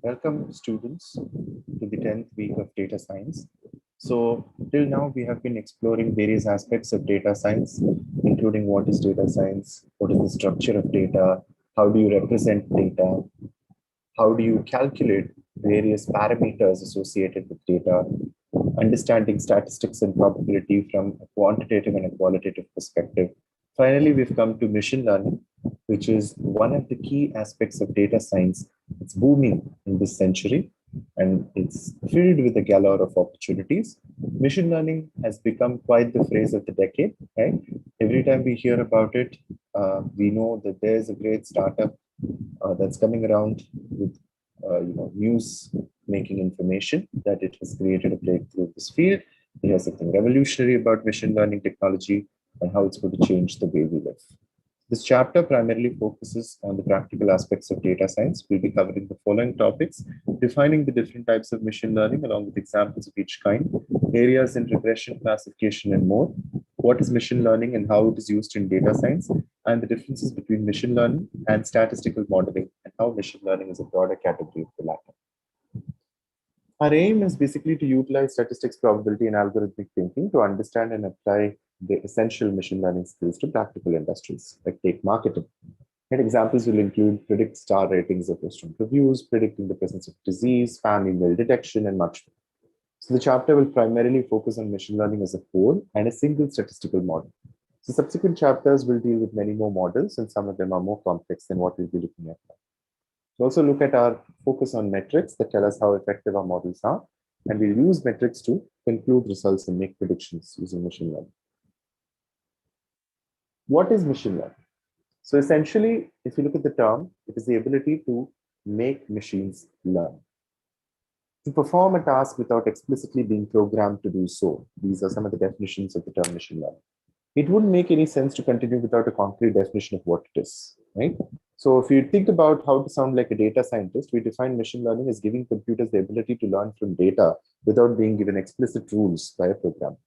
Welcome students to the 10th week of data science. So till now we have been exploring various aspects of data science, including what is data science, what is the structure of data, how do you represent data, how do you calculate various parameters associated with data, understanding statistics and probability from a quantitative and a qualitative perspective. Finally, we've come to machine learning, which is one of the key aspects of data science. It's booming in this century and it's filled with a galore of opportunities. Machine learning has become quite the phrase of the decade, right? Every time we hear about it, we know that there's a great startup that's coming around with news making information that it has created a breakthrough in this field. It has something revolutionary about machine learning technology and how it's going to change the way we live. This chapter primarily focuses on the practical aspects of data science. We'll be covering the following topics: defining the different types of machine learning along with examples of each kind, areas in regression, classification, and more, what is machine learning and how it is used in data science, and the differences between machine learning and statistical modeling, and how machine learning is a broader category of the latter. Our aim is basically to utilize statistics, probability, and algorithmic thinking to understand and apply the essential machine learning skills to practical industries, like take marketing. And examples will include predict star ratings of restaurant reviews, predicting the presence of disease, spam email detection, and much more. So the chapter will primarily focus on machine learning as a whole and a single statistical model. So subsequent chapters will deal with many more models, and some of them are more complex than what we'll be looking at now. We'll also look at our focus on metrics that tell us how effective our models are, and we'll use metrics to conclude results and make predictions using machine learning. What is machine learning? So essentially, if you look at the term, it is the ability to make machines learn, to perform a task without explicitly being programmed to do so. These are some of the definitions of the term machine learning. It wouldn't make any sense to continue without a concrete definition of what it is, right? So if you think about how to sound like a data scientist, we define machine learning as giving computers the ability to learn from data without being given explicit rules by a program.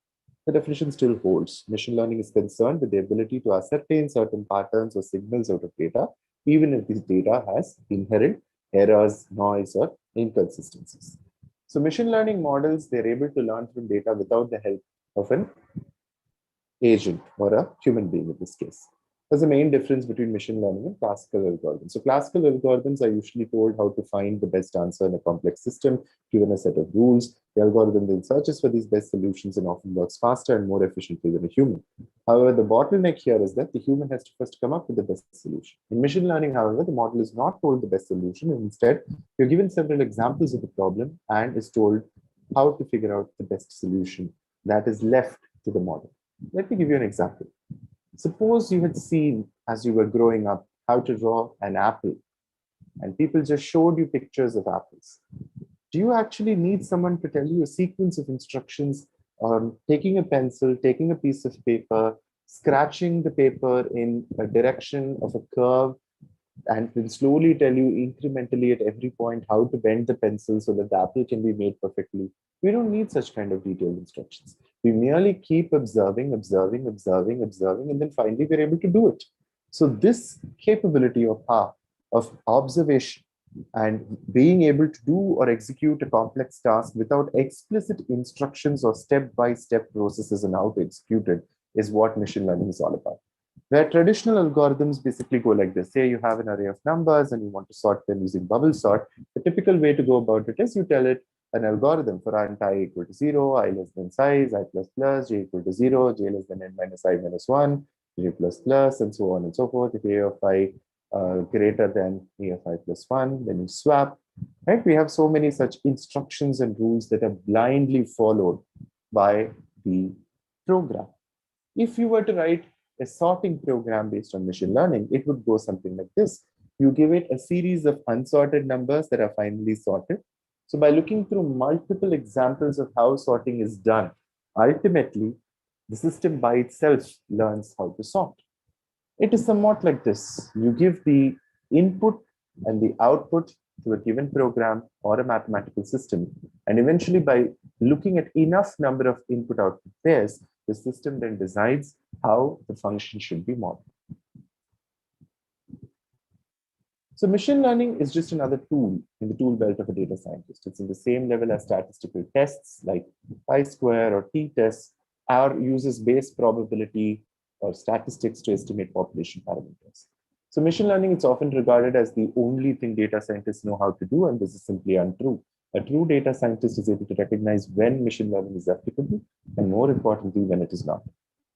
The definition still holds. Machine learning is concerned with the ability to ascertain certain patterns or signals out of data, even if this data has inherent errors, noise, or inconsistencies. So machine learning models, they're able to learn from data without the help of an agent or a human being in this case. There's a main difference between machine learning and classical algorithms. So classical algorithms are usually told how to find the best answer in a complex system, given a set of rules. The algorithm then searches for these best solutions and often works faster and more efficiently than a human. However, the bottleneck here is that the human has to first come up with the best solution. In machine learning, however, the model is not told the best solution, and instead, you're given several examples of the problem and is told how to figure out the best solution that is left to the model. Let me give you an example. Suppose you had seen as you were growing up how to draw an apple, and people just showed you pictures of apples. Do you actually need someone to tell you a sequence of instructions on taking a pencil, taking a piece of paper, scratching the paper in a direction of a curve, and then slowly tell you incrementally at every point how to bend the pencil so that the apple can be made perfectly? We don't need such kind of detailed instructions. We merely keep observing, and then finally we're able to do it. So this capability of observation and being able to do or execute a complex task without explicit instructions or step-by-step processes on how to execute it is what machine learning is all about. Where traditional algorithms basically go like this: say you have an array of numbers and you want to sort them using bubble sort. The typical way to go about it is you tell it an algorithm for int I equal to 0, I less than size, I plus plus, j equal to 0, j less than n minus I minus 1, j plus plus, and so on and so forth. If a of I greater than a of I plus 1, then you swap, right? We have so many such instructions and rules that are blindly followed by the program. If you were to write a sorting program based on machine learning, it would go something like this. You give it a series of unsorted numbers that are finally sorted. So by looking through multiple examples of how sorting is done, ultimately, the system by itself learns how to sort. It is somewhat like this. You give the input and the output to a given program or a mathematical system. And eventually, by looking at enough number of input-output pairs, the system then decides how the function should be modeled. So machine learning is just another tool in the tool belt of a data scientist. It's in the same level as statistical tests like chi-square or t-tests, or uses base probability or statistics to estimate population parameters. So machine learning is often regarded as the only thing data scientists know how to do, and this is simply untrue. A true data scientist is able to recognize when machine learning is applicable, and more importantly, when it is not.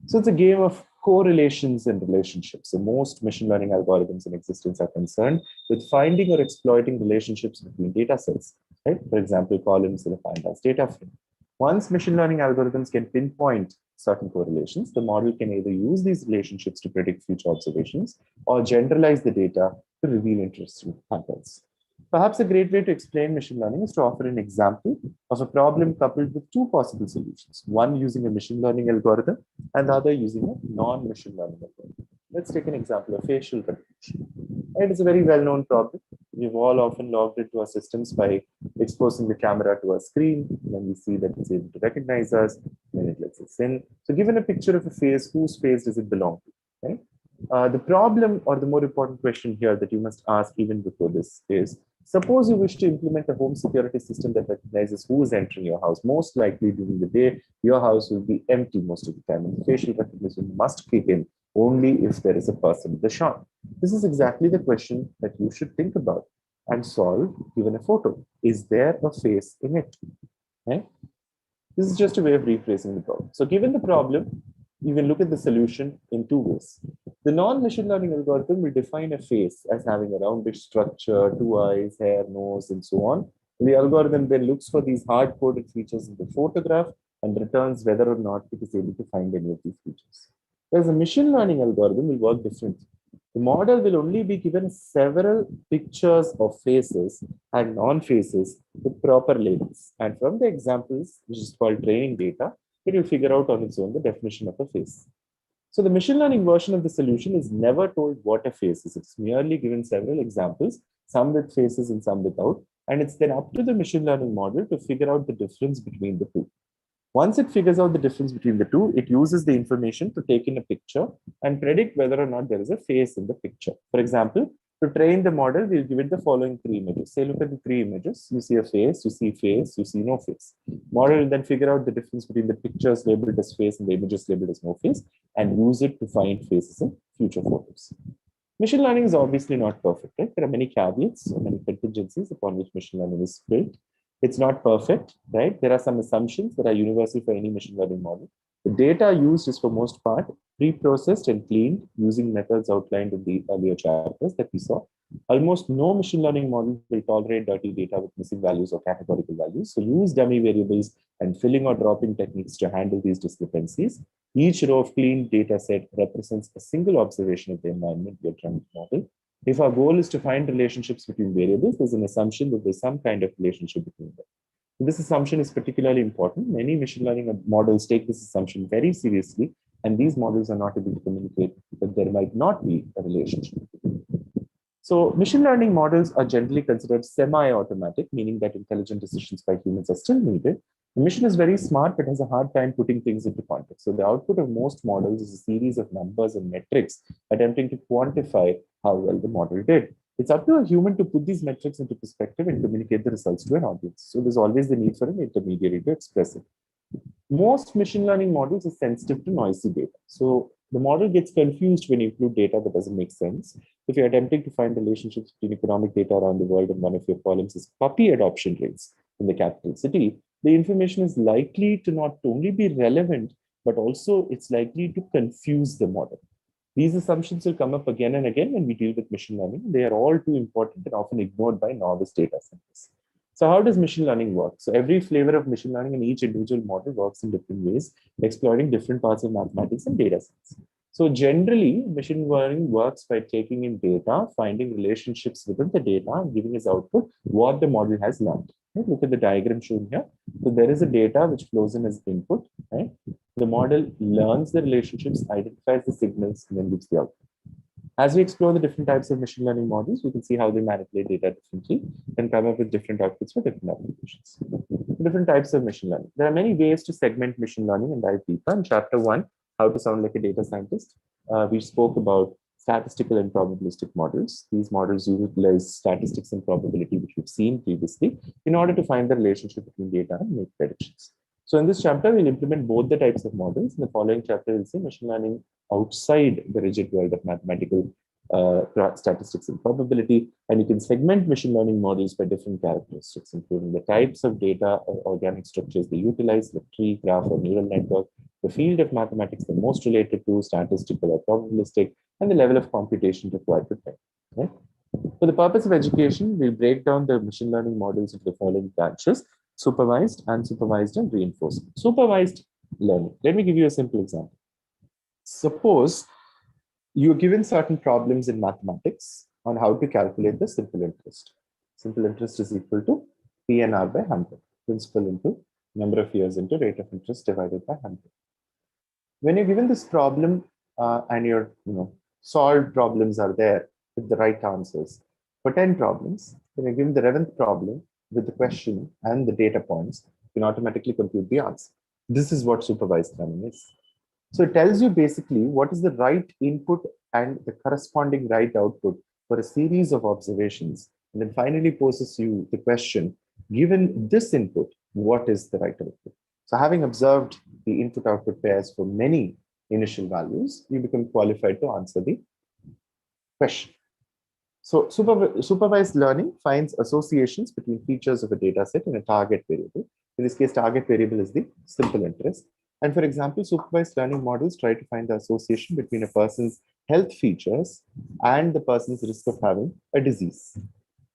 So it's a game of correlations and relationships. So most machine learning algorithms in existence are concerned with finding or exploiting relationships between data sets, right? For example, columns in a pandas data frame. Once machine learning algorithms can pinpoint certain correlations, the model can either use these relationships to predict future observations or generalize the data to reveal interesting patterns. Perhaps a great way to explain machine learning is to offer an example of a problem coupled with two possible solutions, one using a machine learning algorithm and the other using a non-machine learning algorithm. Let's take an example of facial recognition. It is a very well-known problem. We've all often logged into our systems by exposing the camera to our screen. Then we see that it's able to recognize us, then it lets us in. So given a picture of a face, whose face does it belong to, right? The problem, or the more important question here that you must ask even before this is, suppose you wish to implement a home security system that recognizes who is entering your house. Most likely during the day, your house will be empty most of the time, and facial recognition must kick in only if there is a person in the shot. This is exactly the question that you should think about and solve given a photo. Is there a face in it? Okay? This is just a way of rephrasing the problem. So given the problem, you can look at the solution in two ways. The non-machine learning algorithm will define a face as having a roundish structure, two eyes, hair, nose, and so on. The algorithm then looks for these hard-coded features in the photograph and returns whether or not it is able to find any of these features. Whereas a machine learning algorithm will work differently. The model will only be given several pictures of faces and non-faces with proper labels. And from the examples, which is called training data, it will figure out on its own the definition of a face. So the machine learning version of the solution is never told what a face is. It's merely given several examples, some with faces and some without. And it's then up to the machine learning model to figure out the difference between the two. Once it figures out the difference between the two, it uses the information to take in a picture and predict whether or not there is a face in the picture. For example, to train the model, we'll give it the following three images. Say, look at the three images. You see a face, you see no face. Model will then figure out the difference between the pictures labeled as face and the images labeled as no face and use it to find faces in future photos. Machine learning is obviously not perfect, right? There are many caveats, many contingencies upon which machine learning is built. It's not perfect, right? There are some assumptions that are universal for any machine learning model. The data used is for most part pre-processed and cleaned using methods outlined in the earlier chapters that we saw. Almost no machine learning model will tolerate dirty data with missing values or categorical values. So use dummy variables and filling or dropping techniques to handle these discrepancies. Each row of clean data set represents a single observation of the environment we are trying to model. If our goal is to find relationships between variables, there's an assumption that there's some kind of relationship between them. This assumption is particularly important. Many machine learning models take this assumption very seriously, and these models are not able to communicate that there might not be a relationship. So machine learning models are generally considered semi-automatic, meaning that intelligent decisions by humans are still needed. The machine is very smart, but has a hard time putting things into context. So the output of most models is a series of numbers and metrics attempting to quantify how well the model did. It's up to a human to put these metrics into perspective and communicate the results to an audience. So there's always the need for an intermediary to express it. Most machine learning models are sensitive to noisy data. So the model gets confused when you include data that doesn't make sense. If you're attempting to find relationships between economic data around the world and one of your columns is puppy adoption rates in the capital city, the information is likely to not only be relevant, but also it's likely to confuse the model. These assumptions will come up again and again when we deal with machine learning. They are all too important and often ignored by novice data scientists. So how does machine learning work? So every flavor of machine learning in each individual model works in different ways, exploring different parts of mathematics and data science. So generally, machine learning works by taking in data, finding relationships within the data, and giving as output what the model has learned. Right? Look at the diagram shown here. So there is a data which flows in as input. Right? The model learns the relationships, identifies the signals, and then gives the output. As we explore the different types of machine learning models, we can see how they manipulate data differently and come up with different outputs for different applications. Different types of machine learning. There are many ways to segment machine learning and dive deeper. In chapter 1, how to sound like a data scientist, we spoke about statistical and probabilistic models. These models utilize statistics and probability, which we've seen previously, in order to find the relationship between data and make predictions. So in this chapter, we'll implement both the types of models. In the following chapter, we'll see machine learning outside the rigid world of mathematical statistics and probability. And you can segment machine learning models by different characteristics, including the types of data or organic structures they utilize, like tree, graph, or neural network, the field of mathematics they're most related to, statistical or probabilistic, and the level of computation required to train. Right? For the purpose of education, we'll break down the machine learning models into the following branches: supervised, unsupervised, and reinforced. Supervised learning. Let me give you a simple example. Suppose you're given certain problems in mathematics on how to calculate the simple interest. Simple interest is equal to PNR by 100, principal into number of years into rate of interest divided by 100. When you're given this problem and your solved problems are there with the right answers for 10 problems, when you're given the 11th problem with the question and the data points, you can automatically compute the answer. This is what supervised learning is. So it tells you basically what is the right input and the corresponding right output for a series of observations, and then finally poses you the question, given this input, what is the right output? So having observed the input-output pairs for many initial values, you become qualified to answer the question. So supervised learning finds associations between features of a data set and a target variable. In this case, target variable is the simple interest. And for example, supervised learning models try to find the association between a person's health features and the person's risk of having a disease.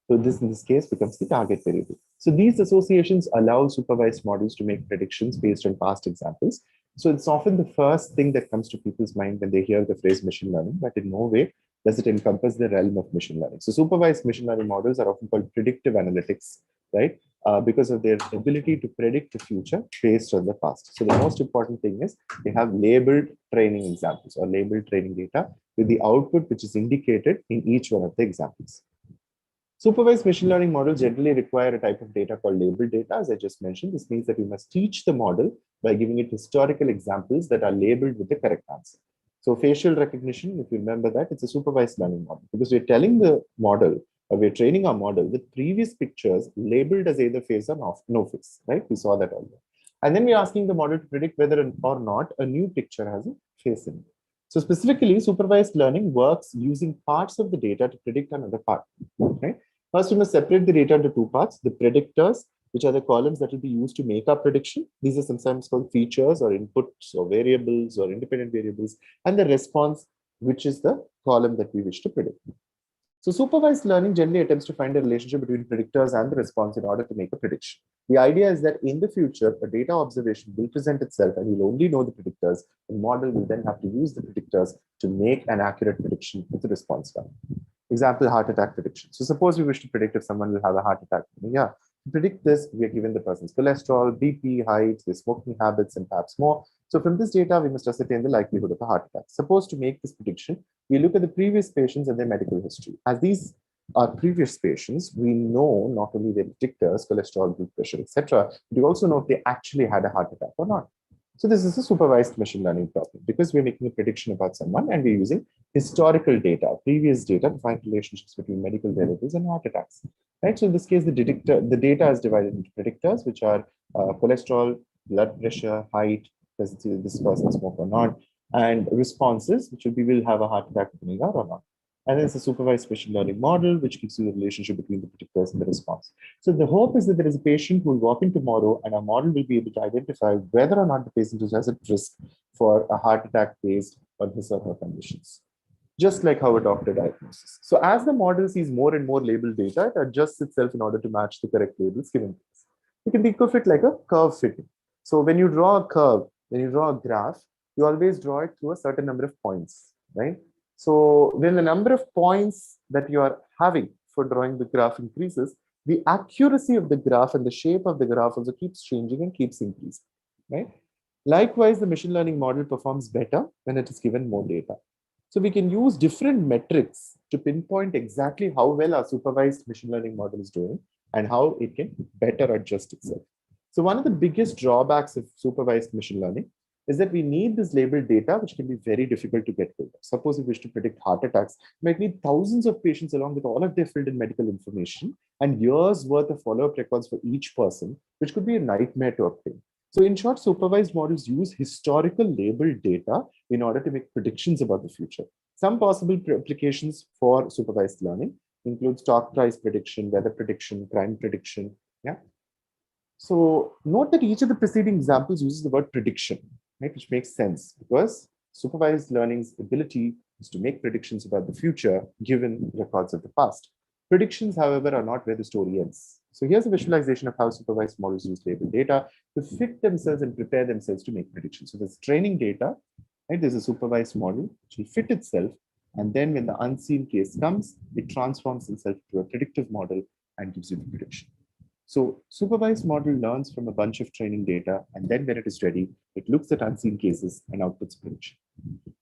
So this, in this case, becomes the target variable. So these associations allow supervised models to make predictions based on past examples. So it's often the first thing that comes to people's mind when they hear the phrase machine learning, but in no way does it encompass the realm of machine learning. So supervised machine learning models are often called predictive analytics, right? Because of their ability to predict the future based on the past. So the most important thing is they have labeled training examples or labeled training data with the output which is indicated in each one of the examples. Supervised machine learning models generally require a type of data called labeled data, as I just mentioned. This means that you must teach the model by giving it historical examples that are labeled with the correct answer. So facial recognition, if you remember that, it's a supervised learning model because we're telling the model, or we're training our model with previous pictures labeled as either face or no face, right? We saw that earlier. And then we're asking the model to predict whether or not a new picture has a face in it. So specifically, supervised learning works using parts of the data to predict another part, right? First, we must separate the data into two parts: the predictors, which are the columns that will be used to make our prediction. These are sometimes called features or inputs or variables or independent variables, and the response, which is the column that we wish to predict. So supervised learning generally attempts to find a relationship between predictors and the response in order to make a prediction. The idea is that in the future, a data observation will present itself and you'll only know the predictors. The model will then have to use the predictors to make an accurate prediction with the response value. Example, heart attack prediction. So suppose we wish to predict if someone will have a heart attack. Yeah, to predict this, we are given the person's cholesterol, BP, height, their smoking habits, and perhaps more. So from this data, we must ascertain the likelihood of a heart attack. Suppose to make this prediction, we look at the previous patients and their medical history. As these are previous patients, we know not only their predictors, cholesterol, blood pressure, etc., but we also know if they actually had a heart attack or not. So this is a supervised machine learning problem because we're making a prediction about someone and we're using historical data, previous data to find relationships between medical variables and heart attacks. Right. So in this case, the data is divided into predictors, which are cholesterol, blood pressure, height, does this person smoke or not, and responses, which will be will have a heart attack coming out or not. And then it's a supervised machine learning model, which gives you the relationship between the predictors and the response. So the hope is that there is a patient who will walk in tomorrow and our model will be able to identify whether or not the patient is at risk for a heart attack based on his or her conditions. Just like how a doctor diagnoses. So as the model sees more and more labeled data, it adjusts itself in order to match the correct labels given to us. You can think of it like a curve fitting. So when you draw a curve, when you draw a graph, you always draw it through a certain number of points, right? So when the number of points that you are having for drawing the graph increases, the accuracy of the graph and the shape of the graph also keeps changing and keeps increasing, right? Likewise, the machine learning model performs better when it is given more data. So we can use different metrics to pinpoint exactly how well our supervised machine learning model is doing and how it can better adjust itself. So one of the biggest drawbacks of supervised machine learning is that we need this labeled data, which can be very difficult to get hold of. Suppose we wish to predict heart attacks, we might need thousands of patients along with all of their filled in medical information and years worth of follow-up records for each person, which could be a nightmare to obtain. So in short, supervised models use historical labeled data in order to make predictions about the future. Some possible applications for supervised learning include stock price prediction, weather prediction, crime prediction. Yeah. So note that each of the preceding examples uses the word prediction, right, which makes sense because supervised learning's ability is to make predictions about the future given records of the past. Predictions, however, are not where the story ends. So here's a visualization of how supervised models use labeled data to fit themselves and prepare themselves to make predictions. So there's training data, right? There's a supervised model which will fit itself. And then when the unseen case comes, it transforms itself to a predictive model and gives you the prediction. So supervised model learns from a bunch of training data, and then when it is ready, it looks at unseen cases and outputs prediction.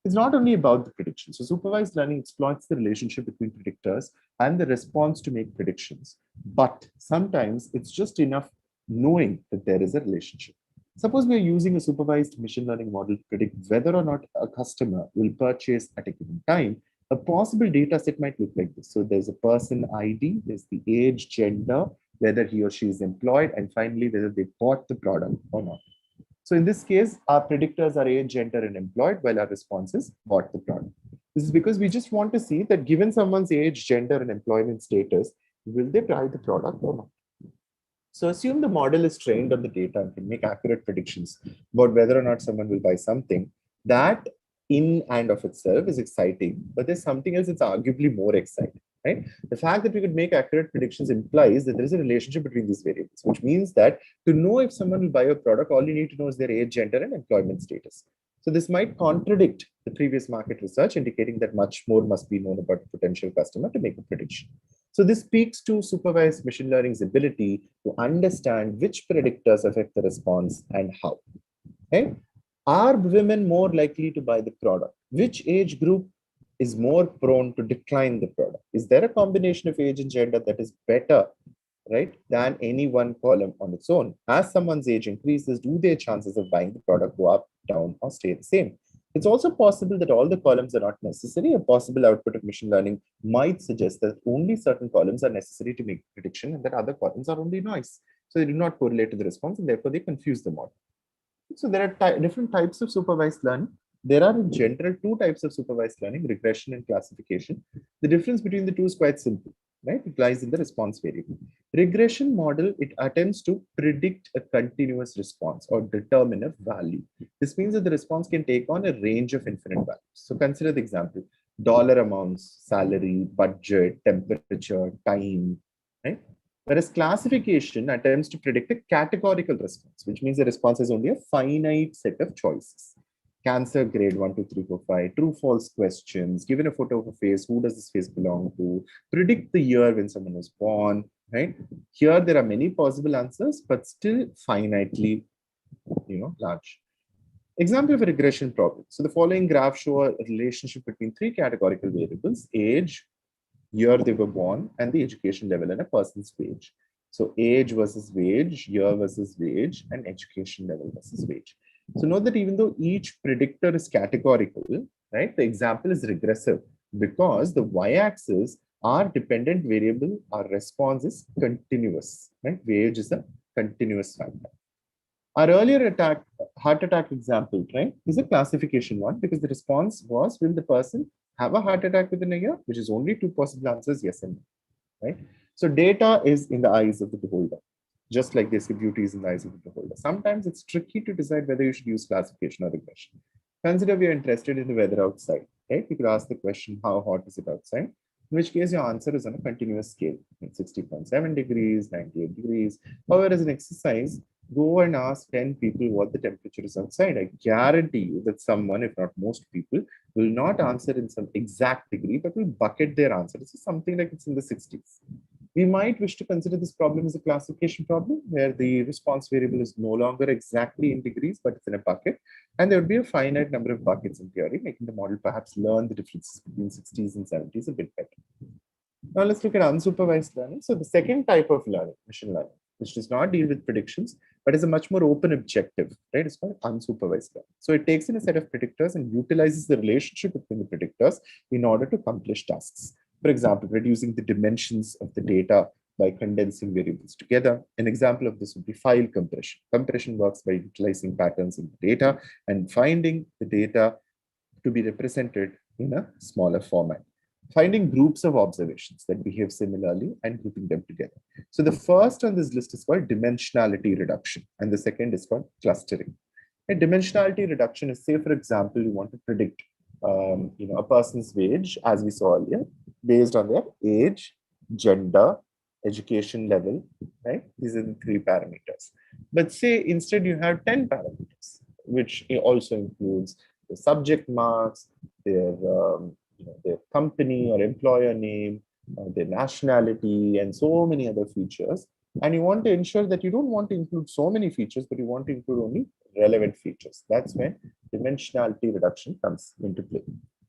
It's not only about the prediction. So supervised learning exploits the relationship between predictors and the response to make predictions. But sometimes it's just enough knowing that there is a relationship. Suppose we are using a supervised machine learning model to predict whether or not a customer will purchase at a given time. A possible data set might look like this. So there's a person ID, there's the age, gender, whether he or she is employed, and finally, whether they bought the product or not. So in this case, our predictors are age, gender, and employed, while our response is bought the product. This is because we just want to see that given someone's age, gender, and employment status, will they buy the product or not? So assume the model is trained on the data and can make accurate predictions about whether or not someone will buy something. That in and of itself is exciting, but there's something else that's arguably more exciting, right? The fact that we could make accurate predictions implies that there is a relationship between these variables, which means that to know if someone will buy a product, all you need to know is their age, gender, and employment status. So this might contradict the previous market research, indicating that much more must be known about the potential customer to make a prediction. So this speaks to supervised machine learning's ability to understand which predictors affect the response and how. Okay? Are women more likely to buy the product? Which age group is more prone to decline the product? Is there a combination of age and gender that is better, right, than any one column on its own? As someone's age increases, do their chances of buying the product go up, down, or stay the same? It's also possible that all the columns are not necessary. A possible output of machine learning might suggest that only certain columns are necessary to make a prediction and that other columns are only noise. So they do not correlate to the response and therefore they confuse the model. So there are different types of supervised learning. There are in general two types of supervised learning, regression and classification. The difference between the two is quite simple, right? It lies in the response variable. Regression model, it attempts to predict a continuous response or determine a value. This means that the response can take on a range of infinite values. So consider the example, dollar amounts, salary, budget, temperature, time, right? Whereas classification attempts to predict a categorical response, which means the response has only a finite set of choices. Cancer grade 1, 2, 3, 4, 5, true, false questions, given a photo of a face, who does this face belong to, predict the year when someone was born, right? Here there are many possible answers, but still finitely, large. Example of a regression problem. So the following graph show a relationship between three categorical variables, age, year they were born, and the education level and a person's wage. So age versus wage, year versus wage, and education level versus wage. So note that even though each predictor is categorical, right, the example is regressive because the y-axis, our dependent variable, our response is continuous, right? Wage is a continuous factor. Our earlier heart attack example, right, is a classification one because the response was, will the person have a heart attack within a year, which is only two possible answers, yes and no, right? So data is in the eyes of the beholder, just like they say beauty is in the eyes of the beholder. Sometimes it's tricky to decide whether you should use classification or regression. Consider we are interested in the weather outside, right? You could ask the question, how hot is it outside? In which case your answer is on a continuous scale, 60.7 degrees, 98 degrees. However, as an exercise, go and ask 10 people what the temperature is outside. I guarantee you that someone, if not most people, will not answer in some exact degree, but will bucket their answer. This is something like it's in the 60s. We might wish to consider this problem as a classification problem where the response variable is no longer exactly in degrees, but it's in a bucket. And there would be a finite number of buckets in theory, making the model perhaps learn the differences between 60s and 70s a bit better. Now let's look at unsupervised learning. So the second type of learning, machine learning, which does not deal with predictions, but it's a much more open objective, right? It's called unsupervised learning. So it takes in a set of predictors and utilizes the relationship between the predictors in order to accomplish tasks. For example, reducing the dimensions of the data by condensing variables together. An example of this would be file compression. Compression works by utilizing patterns in the data and finding the data to be represented in a smaller format. Finding groups of observations that behave similarly and grouping them together. So the first on this list is called dimensionality reduction, and the second is called clustering. And dimensionality reduction is, say, for example, you want to predict a person's wage, as we saw earlier, based on their age, gender, education level, right? These are the 3 parameters. But say instead you have 10 parameters, which also includes the subject marks, their company or employer name, their nationality, and so many other features. And you want to ensure that you don't want to include so many features, but you want to include only relevant features. That's when dimensionality reduction comes into play,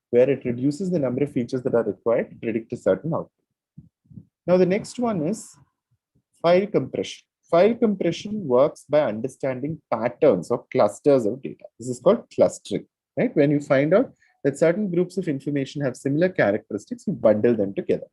where it reduces the number of features that are required to predict a certain output. Now, the next one is file compression. File compression works by understanding patterns or clusters of data. This is called clustering, right? When you find out that certain groups of information have similar characteristics, you bundle them together.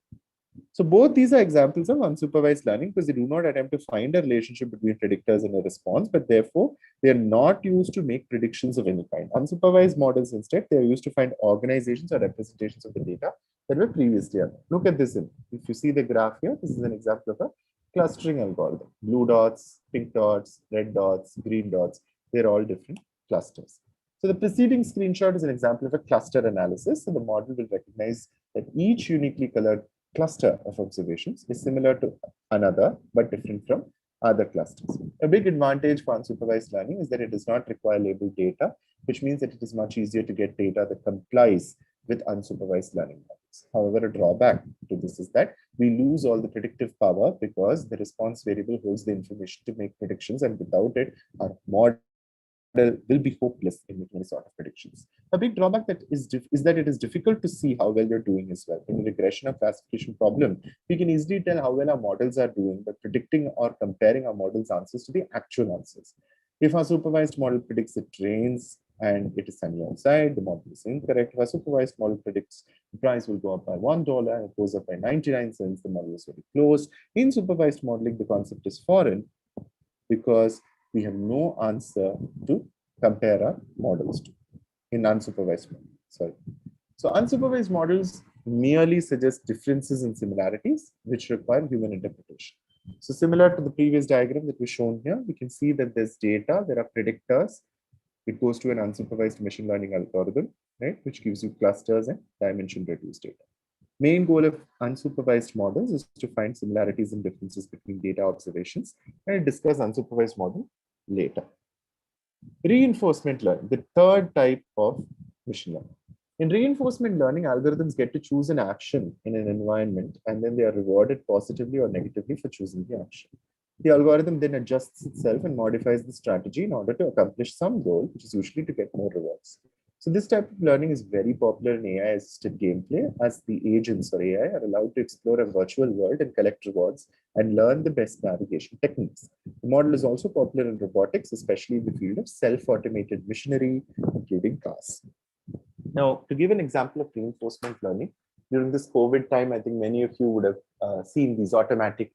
So both these are examples of unsupervised learning because they do not attempt to find a relationship between predictors and a response, but therefore they are not used to make predictions of any kind. Unsupervised models, instead, they are used to find organizations or representations of the data that were previously unknown. Look at this. If you see the graph here, this is an example of a clustering algorithm. Blue dots, pink dots, red dots, green dots, they're all different clusters. So the preceding screenshot is an example of a cluster analysis. So the model will recognize that each uniquely colored cluster of observations is similar to another, but different from other clusters. A big advantage for unsupervised learning is that it does not require labeled data, which means that it is much easier to get data that complies with unsupervised learning models. However, a drawback to this is that we lose all the predictive power because the response variable holds the information to make predictions, and without it, our model will be hopeless in making any sort of predictions. A big drawback is that it is difficult to see how well you're doing as well. In a regression or classification problem, we can easily tell how well our models are doing by predicting or comparing our model's answers to the actual answers. If our supervised model predicts it rains and it is sunny outside, the model is incorrect. If our supervised model predicts the price will go up by $1 and it goes up by 99 cents, the model is very close. In supervised modeling, the concept is foreign because we have no answer to compare our models to in unsupervised models. So unsupervised models merely suggest differences and similarities which require human interpretation. So similar to the previous diagram that was shown here, we can see that there's data, there are predictors. It goes to an unsupervised machine learning algorithm, right, which gives you clusters and dimension reduced data. Main goal of unsupervised models is to find similarities and differences between data observations, and I'll discuss unsupervised model later. Reinforcement learning, the third type of machine learning. In reinforcement learning, algorithms get to choose an action in an environment, and then they are rewarded positively or negatively for choosing the action. The algorithm then adjusts itself and modifies the strategy in order to accomplish some goal, which is usually to get more rewards. So this type of learning is very popular in AI-assisted gameplay, as the agents or AI are allowed to explore a virtual world and collect rewards and learn the best navigation techniques. The model is also popular in robotics, especially in the field of self-automated machinery, including cars. Now, to give an example of reinforcement learning, during this COVID time, I think many of you would have seen these automatic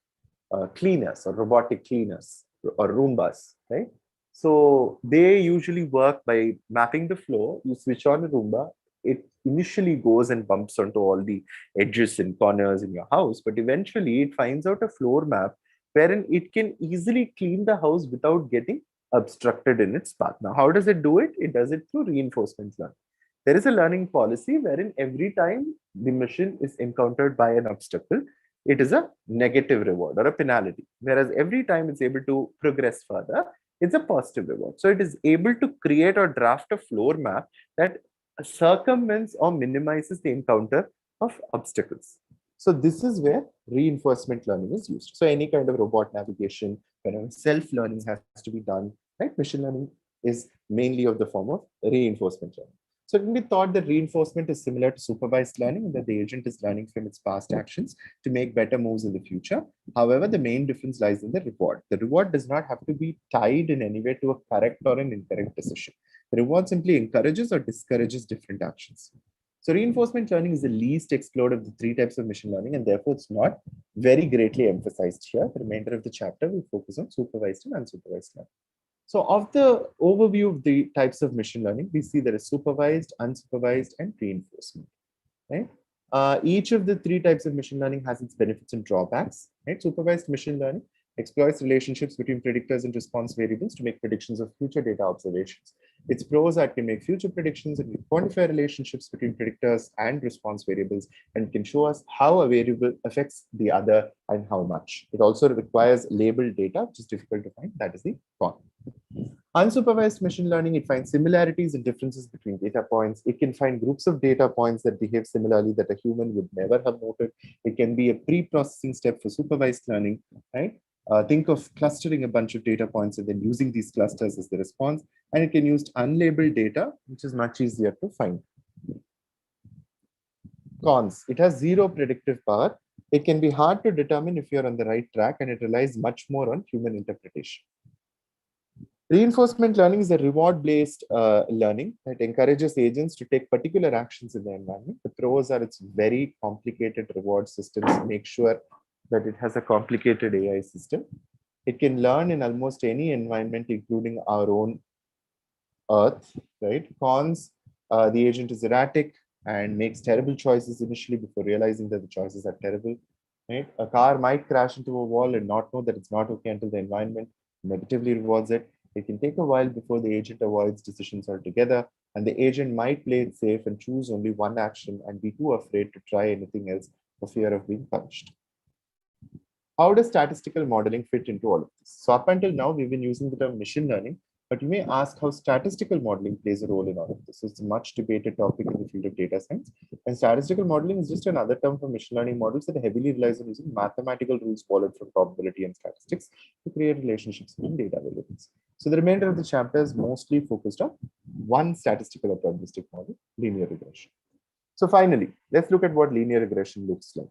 cleaners or robotic cleaners or Roombas, right? So they usually work by mapping the floor. You switch on a Roomba, it initially goes and bumps onto all the edges and corners in your house, but eventually it finds out a floor map wherein it can easily clean the house without getting obstructed in its path. Now, how does it do it? It does it through reinforcement learning. There is a learning policy wherein every time the machine is encountered by an obstacle, it is a negative reward or a penalty. Whereas every time it's able to progress further, it's a positive reward. So it is able to create or draft a floor map that circumvents or minimizes the encounter of obstacles. So this is where reinforcement learning is used. So any kind of robot navigation, whenever self-learning has to be done, right? Machine learning is mainly of the form of reinforcement learning. So it can be thought that reinforcement is similar to supervised learning and that the agent is learning from its past actions to make better moves in the future. However, the main difference lies in the reward. The reward does not have to be tied in any way to a correct or an incorrect decision. The reward simply encourages or discourages different actions. So reinforcement learning is the least explored of the three types of machine learning, and therefore it's not very greatly emphasized here. The remainder of the chapter will focus on supervised and unsupervised learning. So of the overview of the types of machine learning, we see there is supervised, unsupervised, and reinforcement, right? Each of the three types of machine learning has its benefits and drawbacks, right? Supervised machine learning exploits relationships between predictors and response variables to make predictions of future data observations. Its pros are it can make future predictions and quantify relationships between predictors and response variables, and can show us how a variable affects the other and how much. It also requires labeled data, which is difficult to find. That is the con. Unsupervised machine learning, it finds similarities and differences between data points. It can find groups of data points that behave similarly that a human would never have noted. It can be a pre-processing step for supervised learning, right? Think of clustering a bunch of data points and then using these clusters as the response. And it can use unlabeled data, which is much easier to find. Cons, it has zero predictive power. It can be hard to determine if you're on the right track, and it relies much more on human interpretation. Reinforcement learning is a reward-based learning that encourages agents to take particular actions in the environment. The pros are its very complicated reward systems make sure that it has a complicated AI system. It can learn in almost any environment, including our own Earth, right? Cons, the agent is erratic and makes terrible choices initially before realizing that the choices are terrible, right? A car might crash into a wall and not know that it's not okay until the environment negatively rewards it. It can take a while before the agent avoids decisions altogether, and the agent might play it safe and choose only one action and be too afraid to try anything else for fear of being punished. How does statistical modeling fit into all of this? So up until now, we've been using the term machine learning, but you may ask how statistical modeling plays a role in all of this. It's a much debated topic in the field of data science. And statistical modeling is just another term for machine learning models that heavily relies on using mathematical rules borrowed from probability and statistics to create relationships between data variables. So the remainder of the chapter is mostly focused on one statistical or probabilistic model, linear regression. So finally, let's look at what linear regression looks like.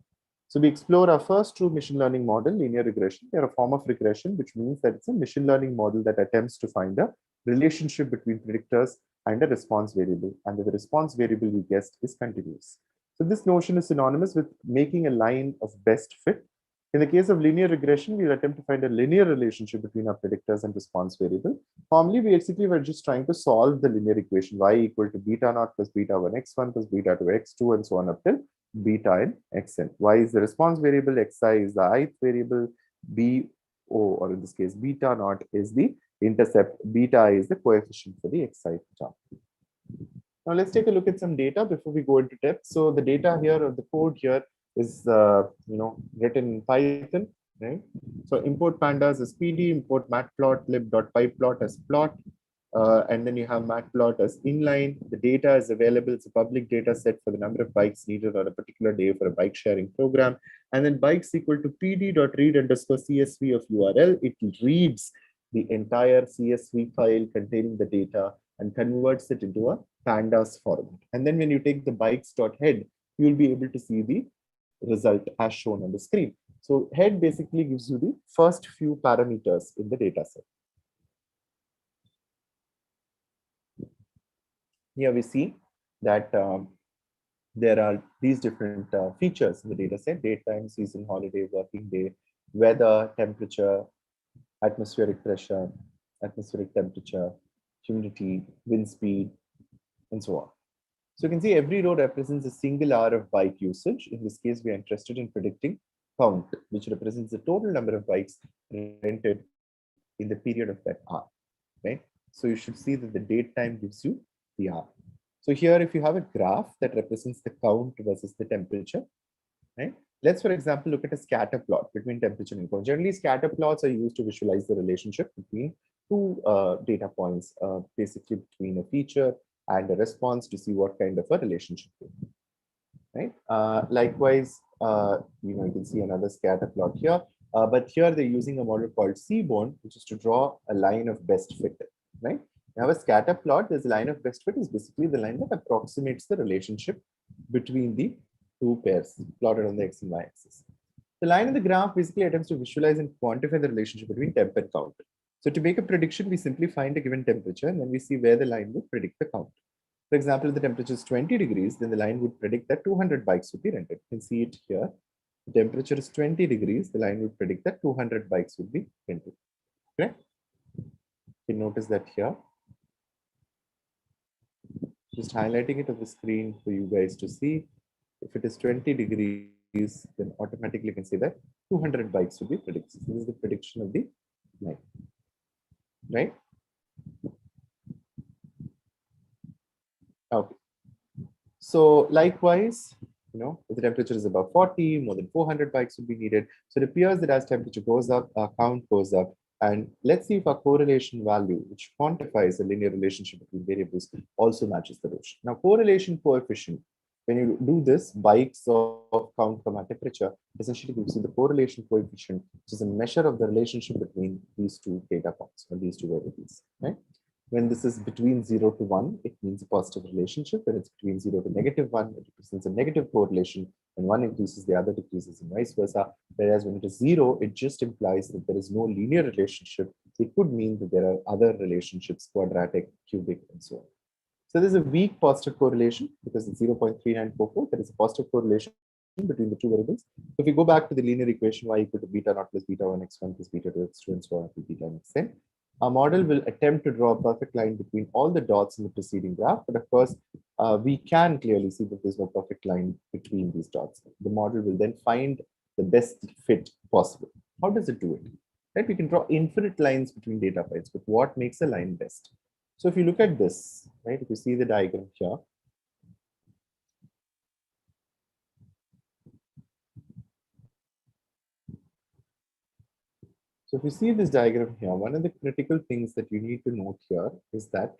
So we explore our first true machine learning model, linear regression. They're a form of regression, which means that it's a machine learning model that attempts to find a relationship between predictors and a response variable. And the response variable we guessed is continuous. So this notion is synonymous with making a line of best fit. In the case of linear regression, we'll attempt to find a linear relationship between our predictors and response variable. Formally, we basically were just trying to solve the linear equation y equal to beta naught plus beta 1 x1 plus beta 2 x2 and so on up till beta in xn. Y is the response variable, xi is the ith variable, bo, or in this case, beta naught is the intercept, beta is the coefficient for the xi term. Now let's take a look at some data before we go into depth. So the data here, or the code here, is written in Python, right? So import pandas as pd, import matplotlib.pyplot as plot, and then you have matplot as inline. The data is available. It's a public data set for the number of bikes needed on a particular day for a bike sharing program. And then bikes equal to pd.read_csv of URL. It reads the entire CSV file containing the data and converts it into a pandas format. And then when you take the bikes.head, you'll be able to see the result as shown on the screen. So head basically gives you the first few parameters in the data set. Here we see that there are these different features in the data set: date, time, season, holiday, working day, weather, temperature, atmospheric pressure, atmospheric temperature, humidity, wind speed, and so on. So you can see every row represents a single hour of bike usage. In this case, we are interested in predicting count, which represents the total number of bikes rented in the period of that hour, right? So you should see that the date time gives you the hour. So here, if you have a graph that represents the count versus the temperature, right? Let's, for example, look at a scatter plot between temperature and count. Generally, scatter plots are used to visualize the relationship between two data points, basically between a feature and a response to see what kind of a relationship, right? Likewise, you can see another scatter plot here, but here they're using a model called Seaborn, which is to draw a line of best fit, right? Now, a scatter plot, this line of best fit is basically the line that approximates the relationship between the two pairs plotted on the x and y axis. The line in the graph basically attempts to visualize and quantify the relationship between temp and count. So to make a prediction, we simply find a given temperature and then we see where the line would predict the count. For example, if the temperature is 20 degrees, then the line would predict that 200 bikes would be rented. You can see it here. The temperature is 20 degrees, the line would predict that 200 bikes would be rented. Okay? You can notice that here. Just highlighting it on the screen for you guys to see. If it is 20 degrees, then automatically you can say that 200 bikes would be predicted. So this is the prediction of the line, right? Okay. So likewise, if the temperature is above 40, more than 400 bikes would be needed. So it appears that as temperature goes up, our count goes up. And let's see if our correlation value, which quantifies the linear relationship between variables, also matches the ratio. Now, correlation coefficient, when you do this, bikes of count, temperature, essentially gives you the correlation coefficient, which is a measure of the relationship between these two data points or these two variables, right? When this is between 0 to 1, it means a positive relationship. When it's between 0 to -1, it represents a negative correlation. When one increases, the other decreases, and vice versa. Whereas when it is 0, it just implies that there is no linear relationship. It could mean that there are other relationships, quadratic, cubic, and so on. So there's a weak positive correlation because it's 0.3944. There is a positive correlation between the two variables. If we go back to the linear equation, y equal to beta naught plus beta 1 x1 plus beta 2 x2 and so on to beta n xn. Our model will attempt to draw a perfect line between all the dots in the preceding graph, but of course, we can clearly see that there's no perfect line between these dots. The model will then find the best fit possible. How does it do it? Right? We can draw infinite lines between data points, but what makes a line best? So if you look at this, right, if you see the diagram here, so if you see this diagram here, one of the critical things that you need to note here is that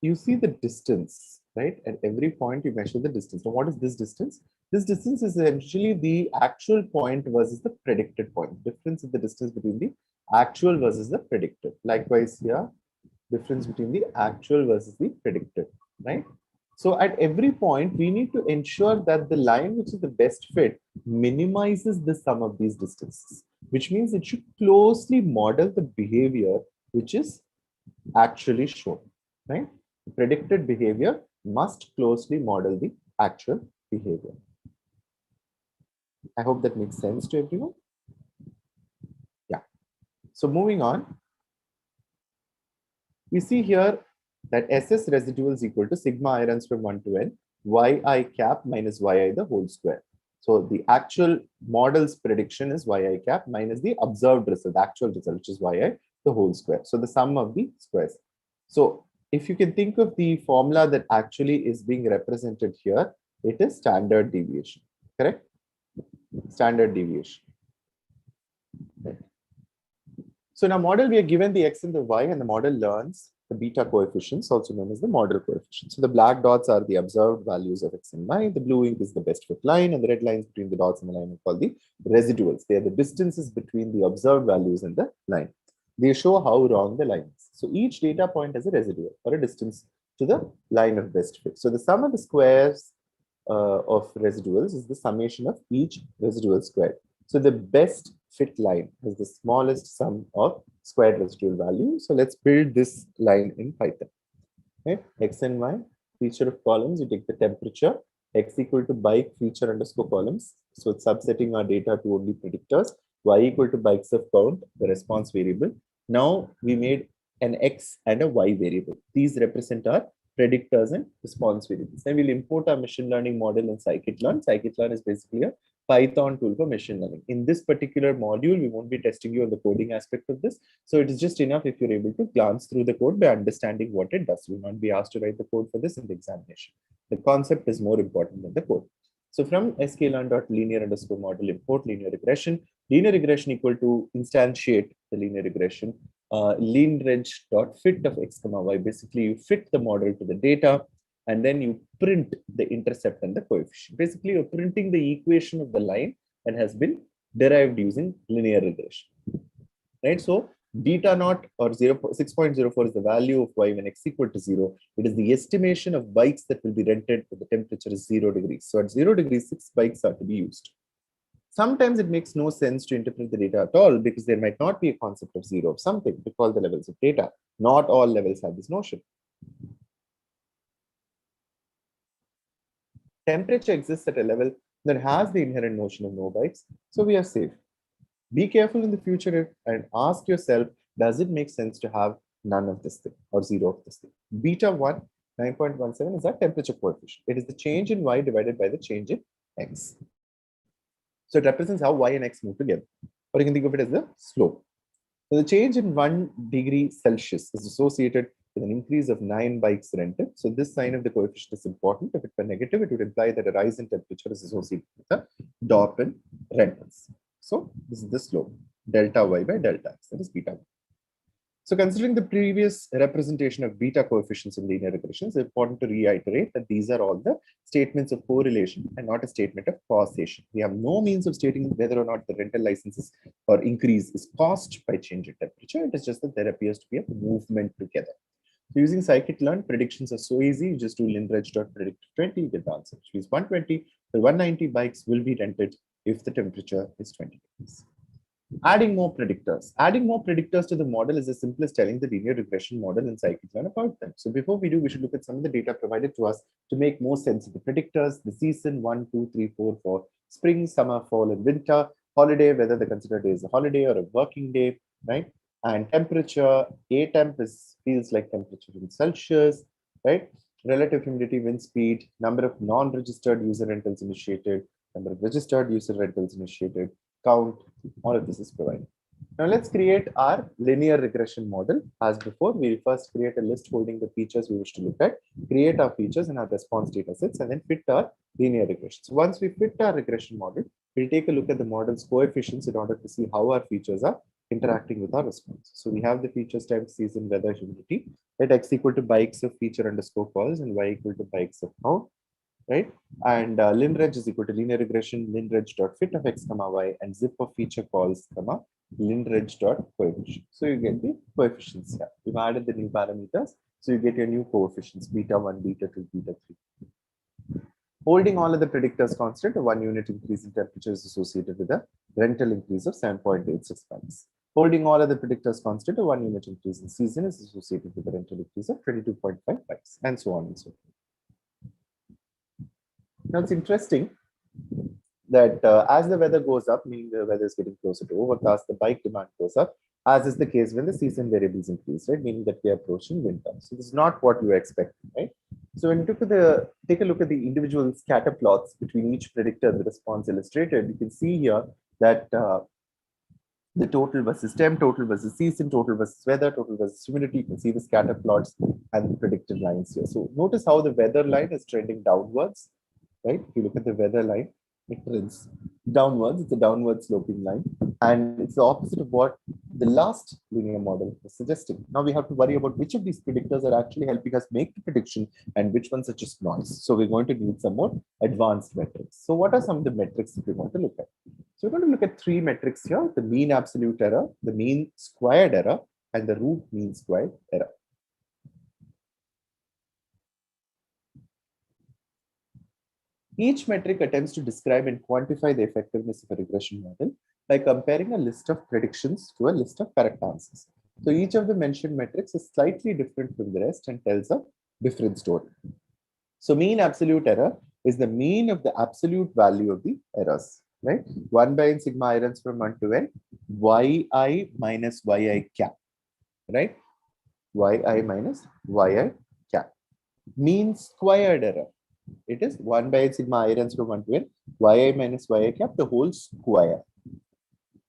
you see the distance, right? At every point you measure the distance. Now, what is this distance? This distance is essentially the actual point versus the predicted point. Difference in the distance between the actual versus the predicted. Likewise here, difference between the actual versus the predicted, right? So at every point, we need to ensure that the line which is the best fit minimizes the sum of these distances, which means it should closely model the behavior which is actually shown, right? The predicted behavior must closely model the actual behavior. I hope that makes sense to everyone. Yeah. So moving on, we see here that SS residual is equal to sigma I runs from 1 to n, yi cap minus yi the whole square. So the actual model's prediction is yi cap minus the observed result, the actual result, which is yi the whole square. So the sum of the squares. So if you can think of the formula that actually is being represented here, it is standard deviation, correct? Standard deviation. Right. So in our model, we are given the x and the y, and the model learns the beta coefficients, also known as the model coefficients. So the black dots are the observed values of x and y. The blue ink is the best fit line, and the red lines between the dots and the line are called the residuals. They are the distances between the observed values and the line. They show how wrong the line is. So each data point has a residual or a distance to the line of best fit. So the sum of the squares of residuals is the summation of each residual square. So the best fit line has the smallest sum of squared residual value. So let's build this line in Python. Okay? X and Y, feature of columns, you take the temperature, x equal to bike feature underscore columns. So it's subsetting our data to only predictors, y equal to bikes of count, the response variable. Now we made an x and a y variable. These represent our predictors and response variables. Then we'll import our machine learning model in scikit-learn. Scikit-learn is basically a Python tool for machine learning. In this particular module, we won't be testing you on the coding aspect of this. So it is just enough if you're able to glance through the code by understanding what it does. You will not be asked to write the code for this in the examination. The concept is more important than the code. So from sklearn.linear underscore model import linear regression equal to instantiate the linear regression, lineareg.fit of x comma y. Basically, you fit the model to the data, and then you print the intercept and the coefficient. Basically, you're printing the equation of the line that has been derived using linear regression. Right? So Beta naught or 6.04 is the value of y when x equal to 0. It is the estimation of bikes that will be rented when the temperature is 0 degrees. So at 0 degrees, 6 bikes are to be used. Sometimes it makes no sense to interpret the data at all because there might not be a concept of 0 of something to call the levels of data. Not all levels have this notion. Temperature exists at a level that has the inherent notion of no bikes, so we are safe. Be careful in the future and ask yourself, does it make sense to have none of this thing or 0 of this thing? Beta 1, 9.17 is our temperature coefficient. It is the change in y divided by the change in x. So it represents how y and x move together. Or you can think of it as the slope. So the change in 1 degree Celsius is associated with an increase of 9 bikes rented. So this sign of the coefficient is important. If it were negative, it would imply that a rise in temperature is associated with a drop in rentals. So this is the slope, delta y by delta x, that is beta 1. So considering the previous representation of beta coefficients in linear regression, it's important to reiterate that these are all the statements of correlation and not a statement of causation. We have no means of stating whether or not the rental licenses or increase is caused by change in temperature. It is just that there appears to be a movement together. So using scikit-learn, predictions are so easy. You just do linreg.predict20, you get the answer, which means 120 to 190 bikes will be rented if the temperature is 20 degrees. Adding more predictors. Adding more predictors to the model is as simple as telling the linear regression model in scikit-learn about them. So before we do, we should look at some of the data provided to us to make more sense of the predictors, the season 1, 2, 3, 4 for spring, summer, fall, and winter, holiday, whether the considered day is a holiday or a working day, right? And temperature, A temp feels like temperature in Celsius, right? Relative humidity, wind speed, number of non-registered user rentals initiated, number of registered user rentals initiated, count, all of this is provided. Now let's create our linear regression model. As before, we first create a list holding the features we wish to look at, create our features and our response data sets, and then fit our linear regression. So once we fit our regression model, we'll take a look at the model's coefficients in order to see how our features are interacting with our response. So we have the features times season, weather, humidity, at x equal to bikes of feature underscore calls and y equal to bikes of count, right? And linreg is equal to linear regression, linreg.fit of x comma y, and zip of feature calls comma linreg.coefficient. So you get the coefficients here. We've added the new parameters, so you get your new coefficients, beta 1, beta 2, beta 3. Holding all of the predictors constant, a 1 unit increase in temperature is associated with a rental increase of 7.86 bikes. Holding all of the predictors constant, a 1 unit increase in season is associated with a rental increase of 22.5 bikes, and so on and so forth. Now it's interesting that as the weather goes up, meaning the weather is getting closer to overcast, the bike demand goes up, as is the case when the season variables increase, right? Meaning that we are approaching winter. So this is not what you expect, right? So when you take a look at the individual scatter plots between each predictor, the response illustrated, you can see here that the total versus temp, total versus season, total versus weather, total versus humidity. You can see the scatter plots and the predicted lines here. So notice how the weather line is trending downwards, right? If you look at the weather line, it trends downwards. It's a downward sloping line, and it's the opposite of what the last linear model is suggesting. Now we have to worry about which of these predictors are actually helping us make the prediction and which ones are just noise. So we're going to need some more advanced metrics. So what are some of the metrics that we want to look at? So we're going to look at 3 metrics here: the mean absolute error, the mean squared error, and the root mean squared error. Each metric attempts to describe and quantify the effectiveness of a regression model by comparing a list of predictions to a list of correct answers. So each of the mentioned metrics is slightly different from the rest and tells a different story. So mean absolute error is the mean of the absolute value of the errors, right? 1 by n sigma I runs from 1 to n, yi minus yi cap, right? Yi minus yi cap. Mean squared error. It is 1 by sigma I runs from 1 to n, yi minus yi cap, the whole square.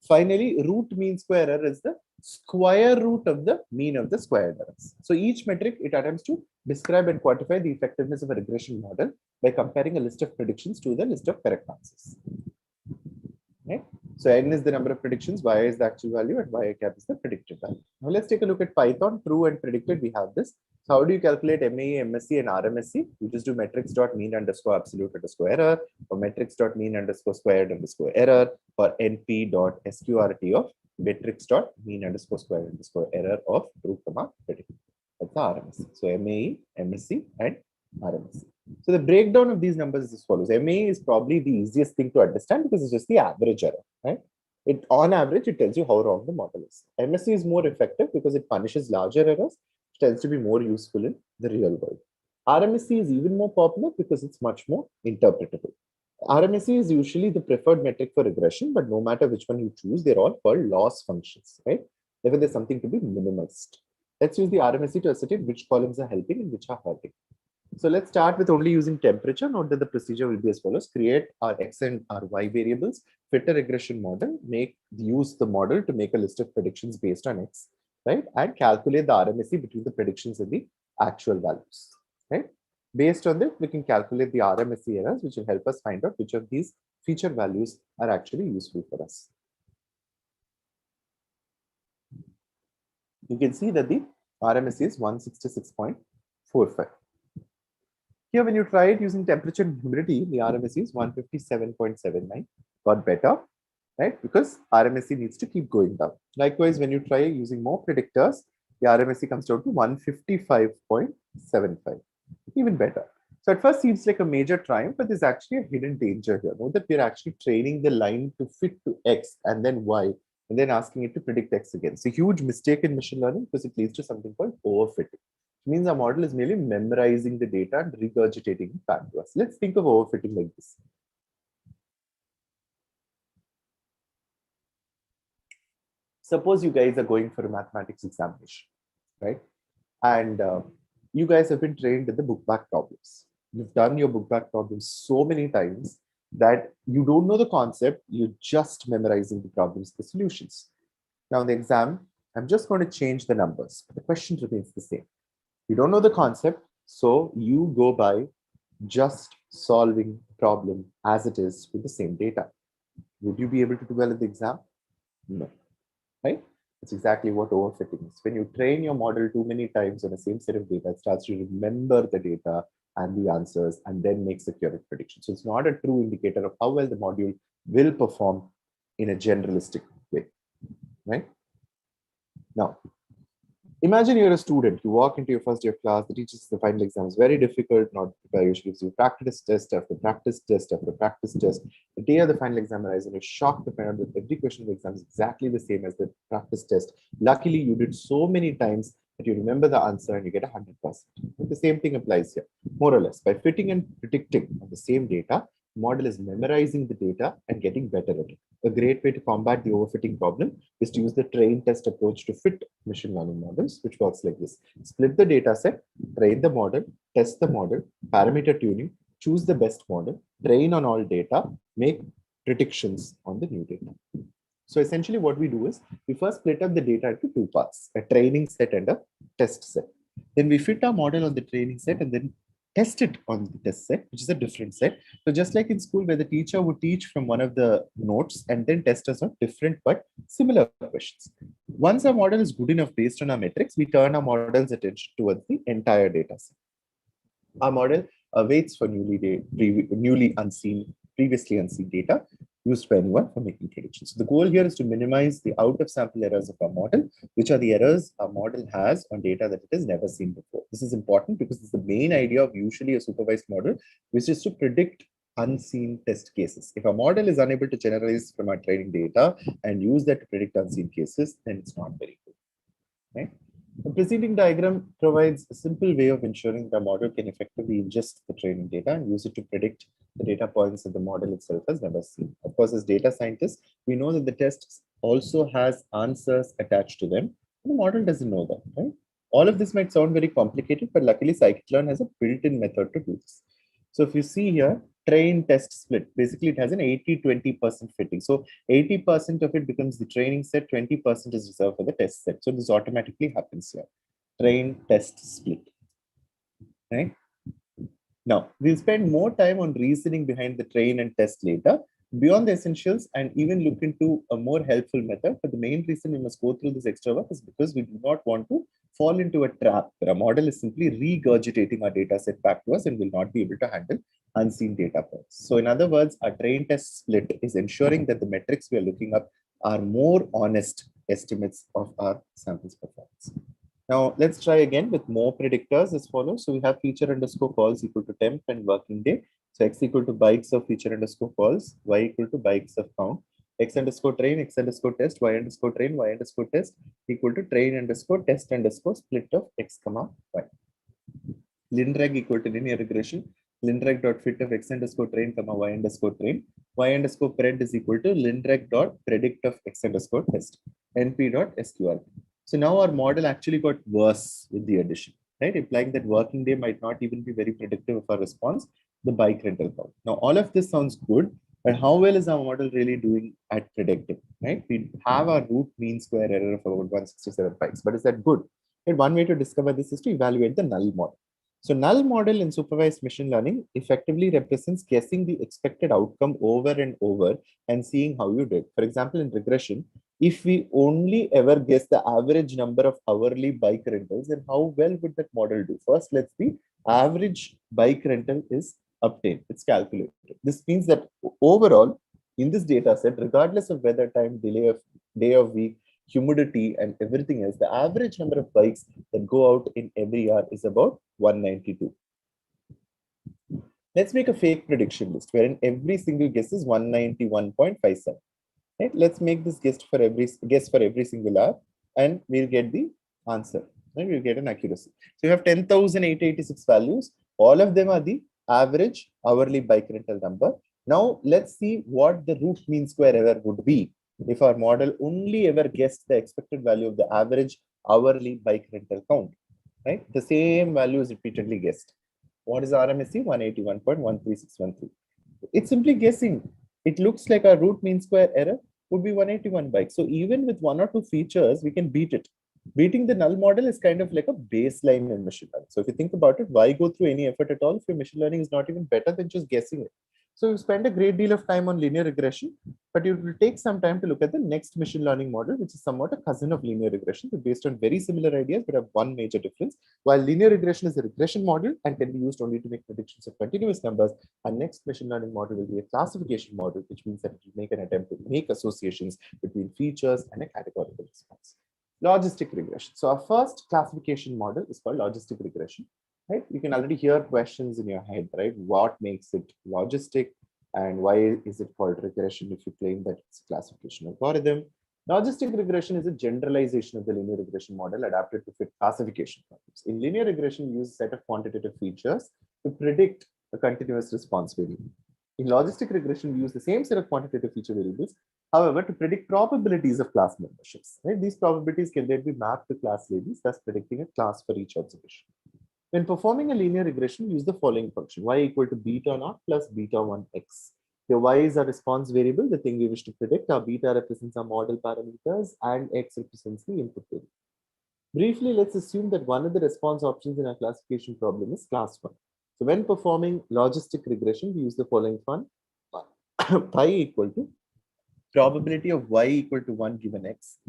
Finally, root mean square error is the square root of the mean of the squared errors. So each metric, it attempts to describe and quantify the effectiveness of a regression model by comparing a list of predictions to the list of correct answers. Right? So n is the number of predictions, y is the actual value, and yi cap is the predicted value. Now let's take a look at Python. True and predicted, we have this. So how do you calculate MAE, MSE, and RMSE? You just do metrics.mean underscore absolute underscore error, or metrics.mean underscore squared underscore error, or np.sqrt of matrix dot mean underscore square underscore error of true comma predict. That's the RMSE. So MAE, MSE, and RMSE. So the breakdown of these numbers is as follows. MAE is probably the easiest thing to understand because it's just the average error, right? It on average, it tells you how wrong the model is. MSE is more effective because it punishes larger errors, which tends to be more useful in the real world. RMSE is even more popular because it's much more interpretable. RMSE is usually the preferred metric for regression, but no matter which one you choose, they're all called loss functions, right? Therefore, there's something to be minimized. Let's use the RMSE to ascertain which columns are helping and which are hurting. So let's start with only using temperature. Note that the procedure will be as follows. Create our X and our Y variables, fit a regression model, use the model to make a list of predictions based on X, right? And calculate the RMSE between the predictions and the actual values, right? Based on this, we can calculate the RMSE errors, which will help us find out which of these feature values are actually useful for us. You can see that the RMSE is 166.45. Here, when you try it using temperature and humidity, the RMSE is 157.79. Got better, right? Because RMSE needs to keep going down. Likewise, when you try using more predictors, the RMSE comes down to 155.75. Even better. So at first seems like a major triumph, but there's actually a hidden danger here. Note that we're actually training the line to fit to X and then Y, and then asking it to predict X again. It's a huge mistake in machine learning because it leads to something called overfitting. It means our model is merely memorizing the data and regurgitating it back to us. Let's think of overfitting like this. Suppose you guys are going for a mathematics examination, right? And you guys have been trained in the book back problems. You've done your book back problems so many times that you don't know the concept, you're just memorizing the problems, the solutions. Now in the exam, I'm just going to change the numbers, but the question remains the same. You don't know the concept, so you go by just solving the problem as it is with the same data. Would you be able to do well in the exam? No, right? It's exactly what overfitting is. When you train your model too many times on the same set of data, it starts to remember the data and the answers and then makes accurate prediction. So it's not a true indicator of how well the module will perform in a generalistic way, right? Now, imagine you're a student, you walk into your first day of class, the teacher says the final exam is very difficult, not prepare, usually gives you practice test after practice test after practice test. The day of the final exam arrives and you're shocked to find out that every question of the exam is exactly the same as the practice test. Luckily, you did so many times that you remember the answer and you get 100%. The same thing applies here, more or less. By fitting and predicting on the same data, model is memorizing the data and getting better at it. A great way to combat the overfitting problem is to use the train test approach to fit machine learning models, which works like this. Split the data set, train the model, test the model, parameter tuning, choose the best model, train on all data, make predictions on the new data. So essentially what we do is we first split up the data into two parts, a training set and a test set. Then we fit our model on the training set and then test it on the test set, which is a different set. So just like in school where the teacher would teach from one of the notes and then test us on different but similar questions. Once our model is good enough based on our metrics, we turn our model's attention towards the entire data set. Our model waits for previously unseen data used by anyone for making predictions. So the goal here is to minimize the out-of-sample errors of our model, which are the errors our model has on data that it has never seen before. This is important because it's the main idea of usually a supervised model, which is to predict unseen test cases. If a model is unable to generalize from our training data and use that to predict unseen cases, then it's not very good. Right? The preceding diagram provides a simple way of ensuring the model can effectively ingest the training data and use it to predict the data points that the model itself has never seen. Of course, as data scientists, we know that the test also has answers attached to them. And the model doesn't know that, right? All of this might sound very complicated, but luckily scikit-learn has a built-in method to do this. So if you see here, train test split, basically it has an 80-20% fitting. So 80% of it becomes the training set, 20% is reserved for the test set. So this automatically happens here. Train test split, right? Now, we'll spend more time on reasoning behind the train and test later, beyond the essentials, and even look into a more helpful method. But the main reason we must go through this extra work is because we do not want to fall into a trap where a model is simply regurgitating our data set back to us and will not be able to handle unseen data points. So in other words, our train test split is ensuring that the metrics we are looking up are more honest estimates of our samples performance. Now let's try again with more predictors as follows. So we have feature underscore calls equal to temp and working day. So x equal to bytes of feature underscore calls, y equal to bytes of count, x underscore train, x underscore test, y underscore train, y underscore test equal to train underscore test underscore split of x comma y. Linreg equal to linear regression. Linreg dot fit of x underscore train comma y underscore train. Y underscore pred is equal to linreg dot predict of x underscore test. NP dot SQRP. So now our model actually got worse with the addition, right? Implying that working day might not even be very predictive of our response, the bike rental count. Now, all of this sounds good, but how well is our model really doing at predicting, right? We have our root mean square error of about 167 bikes, but is that good? And one way to discover this is to evaluate the null model. So null model in supervised machine learning effectively represents guessing the expected outcome over and over and seeing how you did. For example, in regression, if we only ever guess the average number of hourly bike rentals, then how well would that model do? First, let's see, average bike rental is obtained. It's calculated. This means that overall, in this data set, regardless of weather time, delay of day of week, humidity, and everything else, the average number of bikes that go out in every hour is about 192. Let's make a fake prediction list wherein every single guess is 191.57. Right? Let's make this guess for every single hour, and we'll get the answer. Right? We'll get an accuracy. So you have 10,886 values. All of them are the average hourly bike rental number. Now let's see what the root mean square error would be if our model only ever guessed the expected value of the average hourly bike rental count. Right? The same value is repeatedly guessed. What is RMSE? 181.13613. It's simply guessing. It looks like our root mean square error would be 181 bikes. So even with one or two features, we can beat it. Beating the null model is kind of like a baseline in machine learning. So if you think about it, why go through any effort at all if your machine learning is not even better than just guessing it? So you spend a great deal of time on linear regression, but it will take some time to look at the next machine learning model, which is somewhat a cousin of linear regression. They're based on very similar ideas, but have one major difference. While linear regression is a regression model and can be used only to make predictions of continuous numbers, our next machine learning model will be a classification model, which means that it will make an attempt to make associations between features and a categorical response. Logistic regression. So our first classification model is called logistic regression. Right? You can already hear questions in your head, right? What makes it logistic and why is it called regression if you claim that it's a classification algorithm? Logistic regression is a generalization of the linear regression model adapted to fit classification problems. In linear regression, we use a set of quantitative features to predict a continuous response variable. In logistic regression, we use the same set of quantitative feature variables, however, to predict probabilities of class memberships. Right? These probabilities can then be mapped to class labels, thus predicting a class for each observation. When performing a linear regression, we use the following function, y equal to beta naught plus beta 1 x. The y is our response variable, the thing we wish to predict. Our beta represents our model parameters and x represents the input variable. Briefly, let's assume that one of the response options in our classification problem is class 1. So when performing logistic regression, we use the following fun. Pi equal to probability of y equal to 1 given x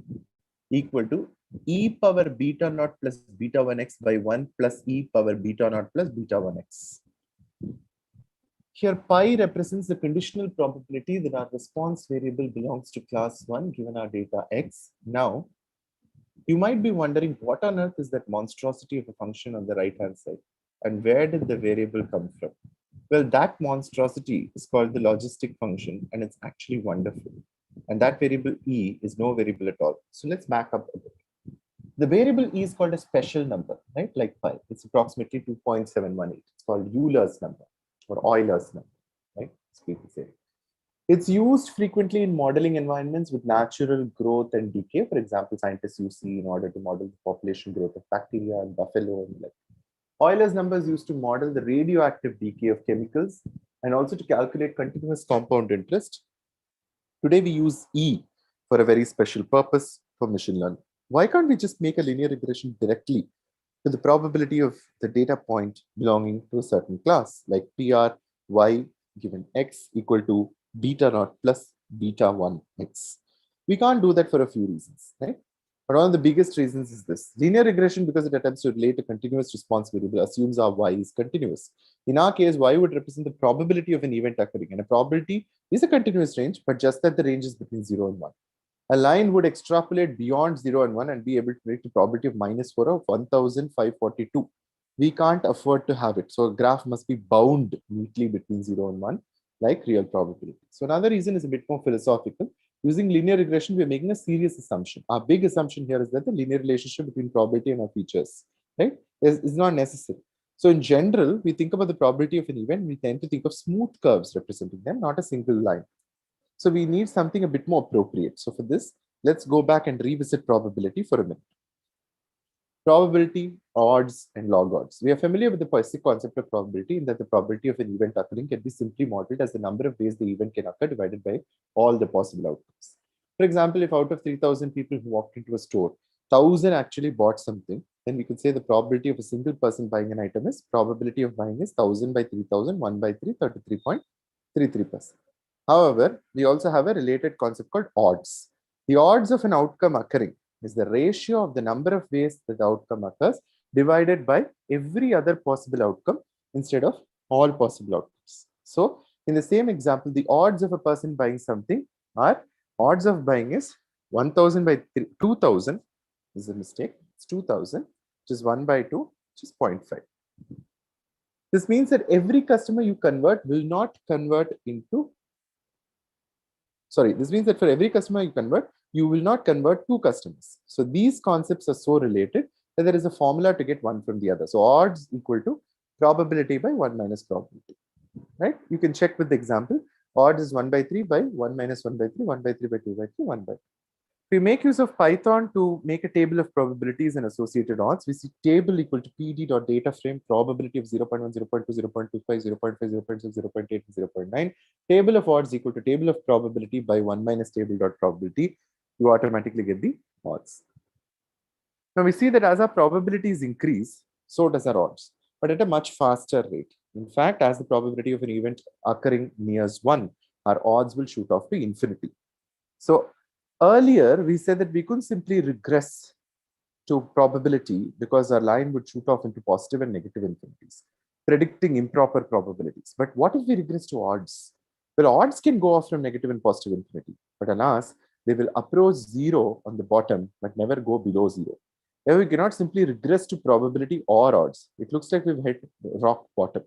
equal to e power beta naught plus beta 1x by 1 plus e power beta naught plus beta 1x. Here pi represents the conditional probability that our response variable belongs to class 1 given our data x. Now, you might be wondering what on earth is that monstrosity of a function on the right hand side and where did the variable come from? Well, that monstrosity is called the logistic function and it's actually wonderful. And that variable e is no variable at all. So let's back up a bit. The variable e is called a special number, right? Like pi. It's approximately 2.718. It's called Euler's number or Euler's number, right? It's used frequently in modeling environments with natural growth and decay. For example, scientists use C in order to model the population growth of bacteria and buffalo and like. Euler's number is used to model the radioactive decay of chemicals and also to calculate continuous compound interest. Today we use E for a very special purpose for machine learning. Why can't we just make a linear regression directly to the probability of the data point belonging to a certain class, like PR y given x equal to beta naught plus beta 1 x? We can't do that for a few reasons, right? But one of the biggest reasons is this. Linear regression, because it attempts to relate a continuous response variable, assumes our y is continuous. In our case, y would represent the probability of an event occurring, and a probability is a continuous range, but just that the range is between 0 and 1. A line would extrapolate beyond 0 and 1 and be able to predict the probability of -4 of 1542. We can't afford to have it. So a graph must be bound neatly between 0 and 1, like real probability. So another reason is a bit more philosophical. Using linear regression, we're making a serious assumption. Our big assumption here is that the linear relationship between probability and our features, right, is not necessary. So in general, we think about the probability of an event, we tend to think of smooth curves representing them, not a single line. So we need something a bit more appropriate. So for this, let's go back and revisit probability for a minute. Probability, odds, and log odds. We are familiar with the basic concept of probability in that the probability of an event occurring can be simply modeled as the number of ways the event can occur divided by all the possible outcomes. For example, if out of 3,000 people who walked into a store, 1,000 actually bought something, then we could say the probability of a single person buying an item is probability of buying is 1,000 by 3,000, 1 by 3, 33.33%. However, we also have a related concept called odds. The odds of an outcome occurring is the ratio of the number of ways that the outcome occurs divided by every other possible outcome instead of all possible outcomes. So, in the same example, the odds of a person buying something are odds of buying is 1,000 by 2,000 is a mistake. It's 2,000, which is 1 by 2, which is 0.5. This means that every customer you convert will not convert into this means that for every customer you convert, you will not convert 2 customers. So these concepts are so related that there is a formula to get one from the other. So odds equal to probability by 1 minus probability, right? You can check with the example. Odds is 1 by 3 by 1 minus 1 by 3, 1 by 3 by 2 by 3, 1 by 3. We make use of Python to make a table of probabilities and associated odds. We see table equal to pd.data frame probability of 0.1, 0.2, 0.25, 0.5, 0.6, 0.8, 0.9. Table of odds equal to table of probability by 1 minus table.probability. You automatically get the odds. Now we see that as our probabilities increase, so does our odds, but at a much faster rate. In fact, as the probability of an event occurring nears 1, our odds will shoot off to infinity. So earlier, we said that we couldn't simply regress to probability because our line would shoot off into positive and negative infinities, predicting improper probabilities. But what if we regress to odds? Well, odds can go off from negative and positive infinity, but alas, they will approach 0 on the bottom, but never go below 0. Now, we cannot simply regress to probability or odds. It looks like we've hit rock bottom,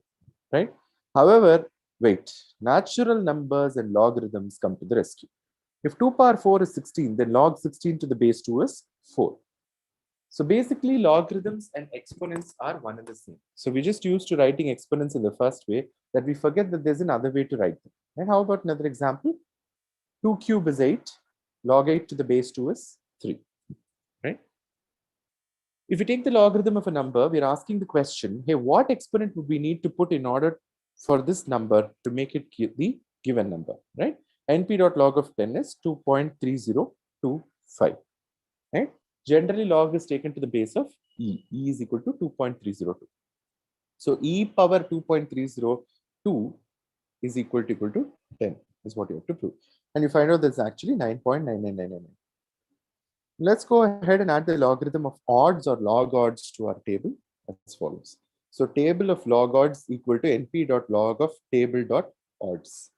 right? However, wait, natural numbers and logarithms come to the rescue. If 2 power 4 is 16, then log 16 to the base 2 is 4. So basically, logarithms and exponents are one and the same. So we just used to writing exponents in the first way that we forget that there's another way to write them. And how about another example? 2 cube is 8. Log 8 to the base 2 is 3. Right? If we take the logarithm of a number, we're asking the question, hey, what exponent would we need to put in order for this number to make it the given number, right? np.log of 10 is 2.3025, right? Generally, log is taken to the base of e. E is equal to 2.302. So e power 2.302 is equal to 10 is what you have to prove. And you find out that's actually 9.99999. Let's go ahead and add the logarithm of odds or log odds to our table as follows. So table of log odds equal to np.log of table.odds.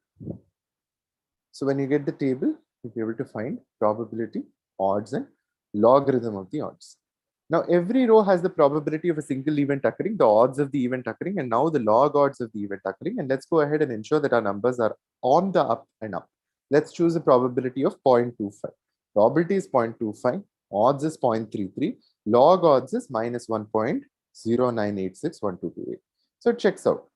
So when you get the table, you'll be able to find probability, odds, and logarithm of the odds. Now, every row has the probability of a single event occurring, the odds of the event occurring, and now the log odds of the event occurring. And let's go ahead and ensure that our numbers are on the up and up. Let's choose a probability of 0.25. Probability is 0.25, odds is 0.33, log odds is minus 1.09861228. So it checks out.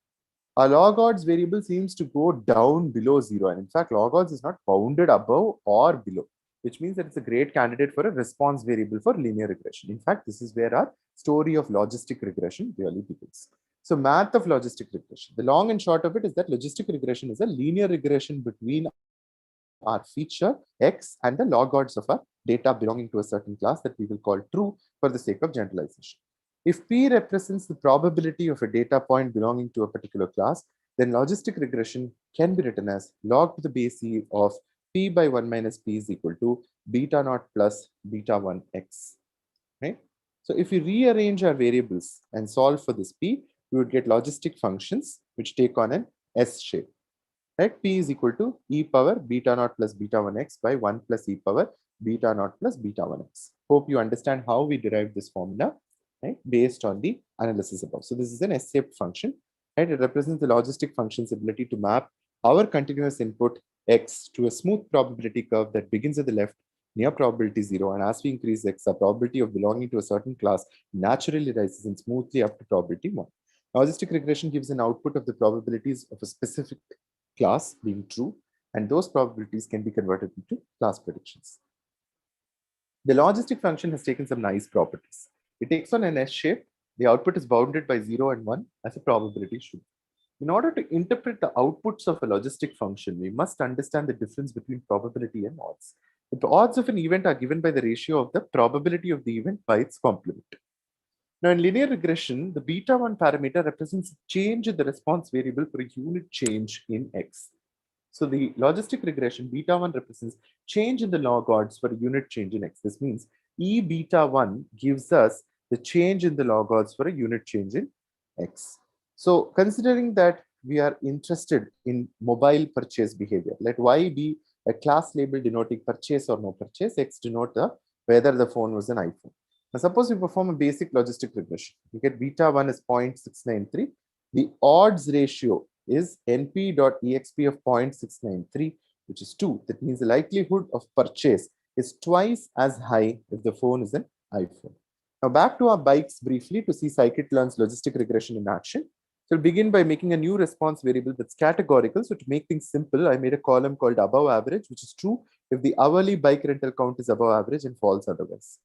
Our log odds variable seems to go down below 0. And in fact, log odds is not bounded above or below, which means that it's a great candidate for a response variable for linear regression. In fact, this is where our story of logistic regression really begins. So math of logistic regression. The long and short of it is that logistic regression is a linear regression between our feature X and the log odds of our data belonging to a certain class that we will call true for the sake of generalization. If P represents the probability of a data point belonging to a particular class, then logistic regression can be written as log to the base E of P by 1 minus P is equal to beta naught plus beta 1 X. Right? So if we rearrange our variables and solve for this P, we would get logistic functions which take on an S shape. Right? P is equal to e power beta naught plus beta 1 X by 1 plus e power beta naught plus beta 1x. Hope you understand how we derived this formula, right, based on the analysis above. So this is an S-shaped function, right? It represents the logistic function's ability to map our continuous input x to a smooth probability curve that begins at the left near probability 0, and as we increase x, the probability of belonging to a certain class naturally rises and smoothly up to probability 1. Logistic regression gives an output of the probabilities of a specific class being true, and those probabilities can be converted into class predictions. The logistic function has taken some nice properties. It takes on an S shape. The output is bounded by 0 and 1 as a probability should. In order to interpret the outputs of a logistic function, we must understand the difference between probability and odds. The odds of an event are given by the ratio of the probability of the event by its complement. Now, in linear regression, the beta 1 parameter represents change in the response variable for a unit change in x. So the logistic regression, beta 1 represents change in the log odds for a unit change in x. This means E beta 1 gives us the change in the log odds for a unit change in x. So considering that we are interested in mobile purchase behavior, let y be a class label denoting purchase or no purchase, x denote whether the phone was an iPhone. Now suppose we perform a basic logistic regression. We get beta 1 is 0.693. The odds ratio is np.exp of 0.693, which is 2. That means the likelihood of purchase is twice as high if the phone is an iPhone. Now back to our bikes briefly to see scikit-learn's logistic regression in action. So we'll begin by making a new response variable that's categorical. So to make things simple, I made a column called above average, which is true if the hourly bike rental count is above average and false otherwise,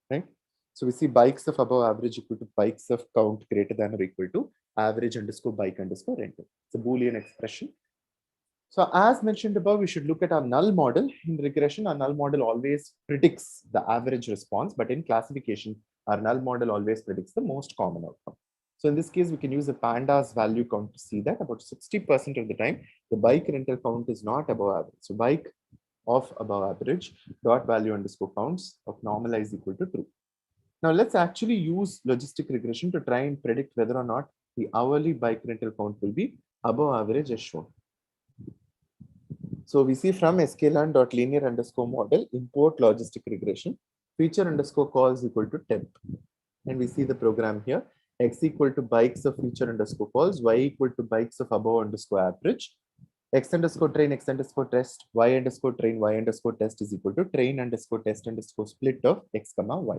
right? So we see bikes of above average equal to bikes of count greater than or equal to average underscore bike underscore rental. It's a Boolean expression. So as mentioned above, we should look at our null model. In regression, our null model always predicts the average response, but in classification, our null model always predicts the most common outcome. So in this case, we can use a pandas value count to see that about 60% of the time, the bike rental count is not above average. So bike of above average dot value underscore counts of normalize equal to true. Now let's actually use logistic regression to try and predict whether or not the hourly bike rental count will be above average as shown. So we see from sklearn.linear underscore model, import logistic regression, feature underscore calls equal to temp. And we see the program here, x equal to bikes of feature underscore calls, y equal to bikes of above underscore average, x underscore train, x underscore test, y underscore train, y underscore test is equal to train underscore test underscore split of x comma y.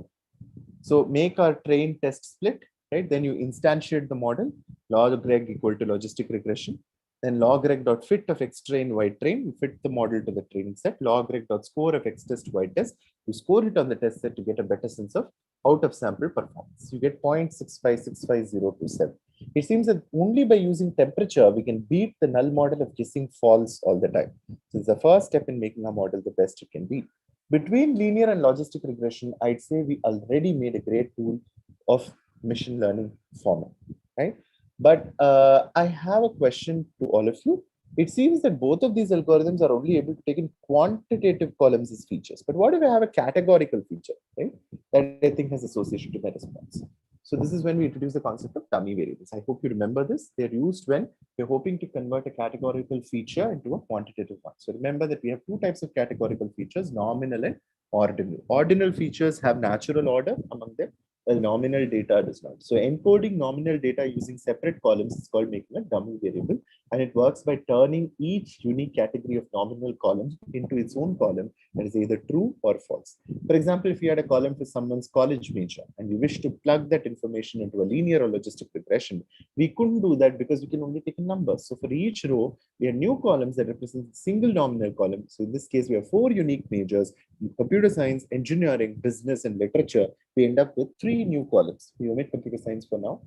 So make our train test split, right? Then you instantiate the model, log reg equal to logistic regression. Then log reg dot fit of x train y train, you fit the model to the training set. Log reg dot score of x test y test, you score it on the test set to get a better sense of out of sample performance. You get 0.6565027. It seems that only by using temperature we can beat the null model of guessing false all the time. So it's the first step in making our model the best it can be. Between linear and logistic regression, I'd say we already made a great tool of machine learning format, right? But I have a question to all of you. It seems that both of these algorithms are only able to take in quantitative columns as features. But what if I have a categorical feature, right? That I think has association to that response. So this is when we introduce the concept of dummy variables. I hope you remember this. They're used when you're hoping to convert a categorical feature into a quantitative one. So remember that we have two types of categorical features, nominal and ordinal. Ordinal features have natural order among them, while nominal data does not. So encoding nominal data using separate columns is called making a dummy variable. And it works by turning each unique category of nominal columns into its own column that is either true or false. For example, if you had a column for someone's college major and we wish to plug that information into a linear or logistic regression, we couldn't do that because we can only take a number. So for each row, we have new columns that represent a single nominal column. So in this case, we have 4 unique majors: computer science, engineering, business, and literature. We end up with 3 new columns. We omit computer science for now.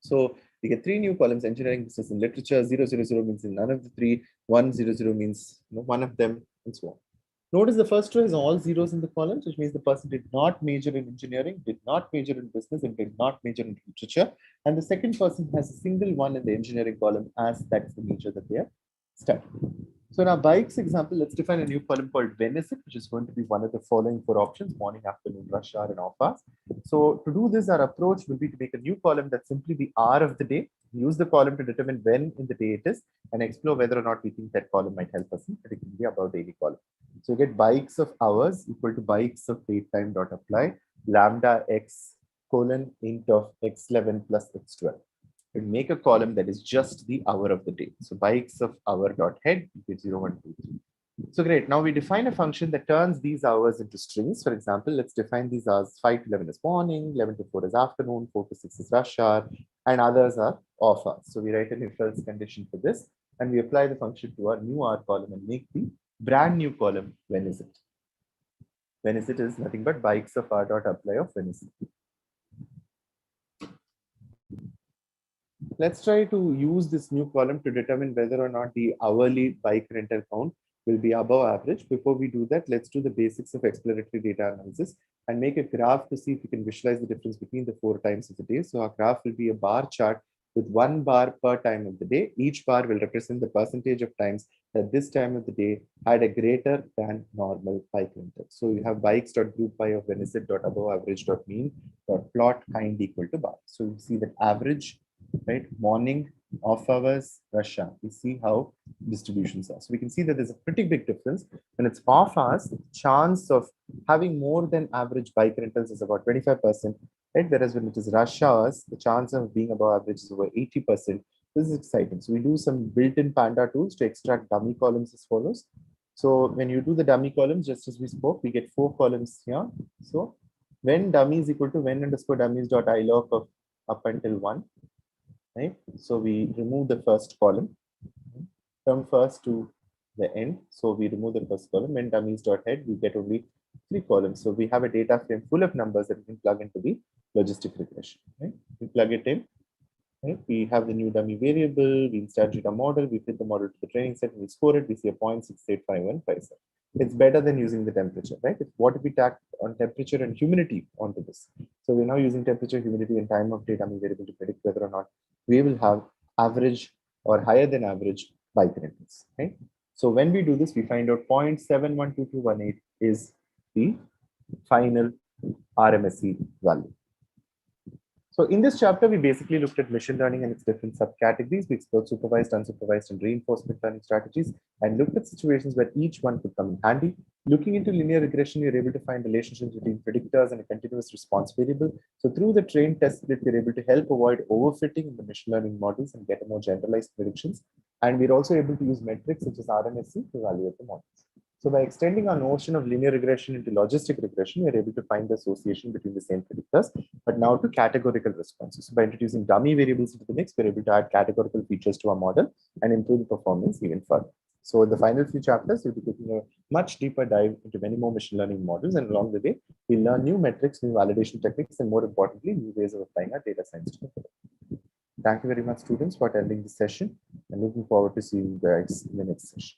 So we get 3 new columns: engineering, business, and literature. 000 means in none of the 3. 100 means one of them, and so on. Notice the first row is all zeros in the columns, which means the person did not major in engineering, did not major in business, and did not major in literature. And the second person has a single 1 in the engineering column, as that's the major that they are studying. So in our bikes example, let's define a new column called benefit, which is going to be one of the following 4 options: morning, afternoon, rush hour, and off hours. So to do this, our approach will be to make a new column that's simply the hour of the day. Use the column to determine when in the day it is, and explore whether or not we think that column might help us in predicting the above daily column. So you get bikes of hours equal to bikes of date time dot apply lambda x colon int of x11 plus x12. We'll make a column that is just the hour of the day. So bikes of hour dot head equals 0, 1, 2, 3. So great. Now we define a function that turns these hours into strings. For example, let's define these hours 5 to 11 is morning, 11 to 4 is afternoon, 4 to 6 is rush hour, and others are off hours. So we write an if else condition for this, and we apply the function to our new hour column and make the brand new column when is it. When is it is nothing but bikes of r dot apply of when is it. Let's try to use this new column to determine whether or not the hourly bike rental count will be above average. Before we do that, let's do the basics of exploratory data analysis and make a graph to see if we can visualize the difference between the 4 times of the day. So our graph will be a bar chart with 1 bar per time of the day. Each bar will represent the percentage of times that this time of the day had a greater than normal bike rental. So you have bikes.group by of when is it dot above average dot mean dot plot kind equal to bar. So you see that average, right, morning, off hours, rush hour. We see how distributions are. So we can see that there's a pretty big difference. When it's off hours, the chance of having more than average bike rentals is about 25%, right? Whereas when it is rush hours, the chance of being above average is over 80%. This is exciting. So we do some built-in Panda tools to extract dummy columns as follows. So when you do the dummy columns, just as we spoke, we get 4 columns here. So when dummy is equal to when underscore dummies dot ilog of up until 1. Right? So we remove the first column from first to the end. So we remove the first column. When dummies dot head, we get only 3 columns. So we have a data frame full of numbers that we can plug into the logistic regression. Right? We plug it in. Right? We have the new dummy variable. We instantiate a model. We fit the model to the training set. And we score it. We see a 0.685157. It's better than using the temperature, right? What if we tack on temperature and humidity onto this? So we're now using temperature, humidity, and time of day dummy variable to predict whether or not we will have average or higher than average bike rentals, right? So when we do this, we find out 0.712218 is the final RMSE value. So in this chapter, we basically looked at machine learning and its different subcategories. We explored supervised, unsupervised, and reinforcement learning strategies and looked at situations where each one could come in handy. Looking into linear regression, you're able to find relationships between predictors and a continuous response variable. So through the train test split, we're able to help avoid overfitting in the machine learning models and get a more generalized predictions. And we're also able to use metrics such as RMSE to evaluate the models. So by extending our notion of linear regression into logistic regression, we're able to find the association between the same predictors, but now to categorical responses. So by introducing dummy variables into the mix, we're able to add categorical features to our model and improve the performance even further. So in the final few chapters, we'll be taking a much deeper dive into many more machine learning models. And along the way, we'll learn new metrics, new validation techniques, and more importantly, new ways of applying our data science to it. Thank you very much, students, for attending this session, and looking forward to seeing you guys in the next session.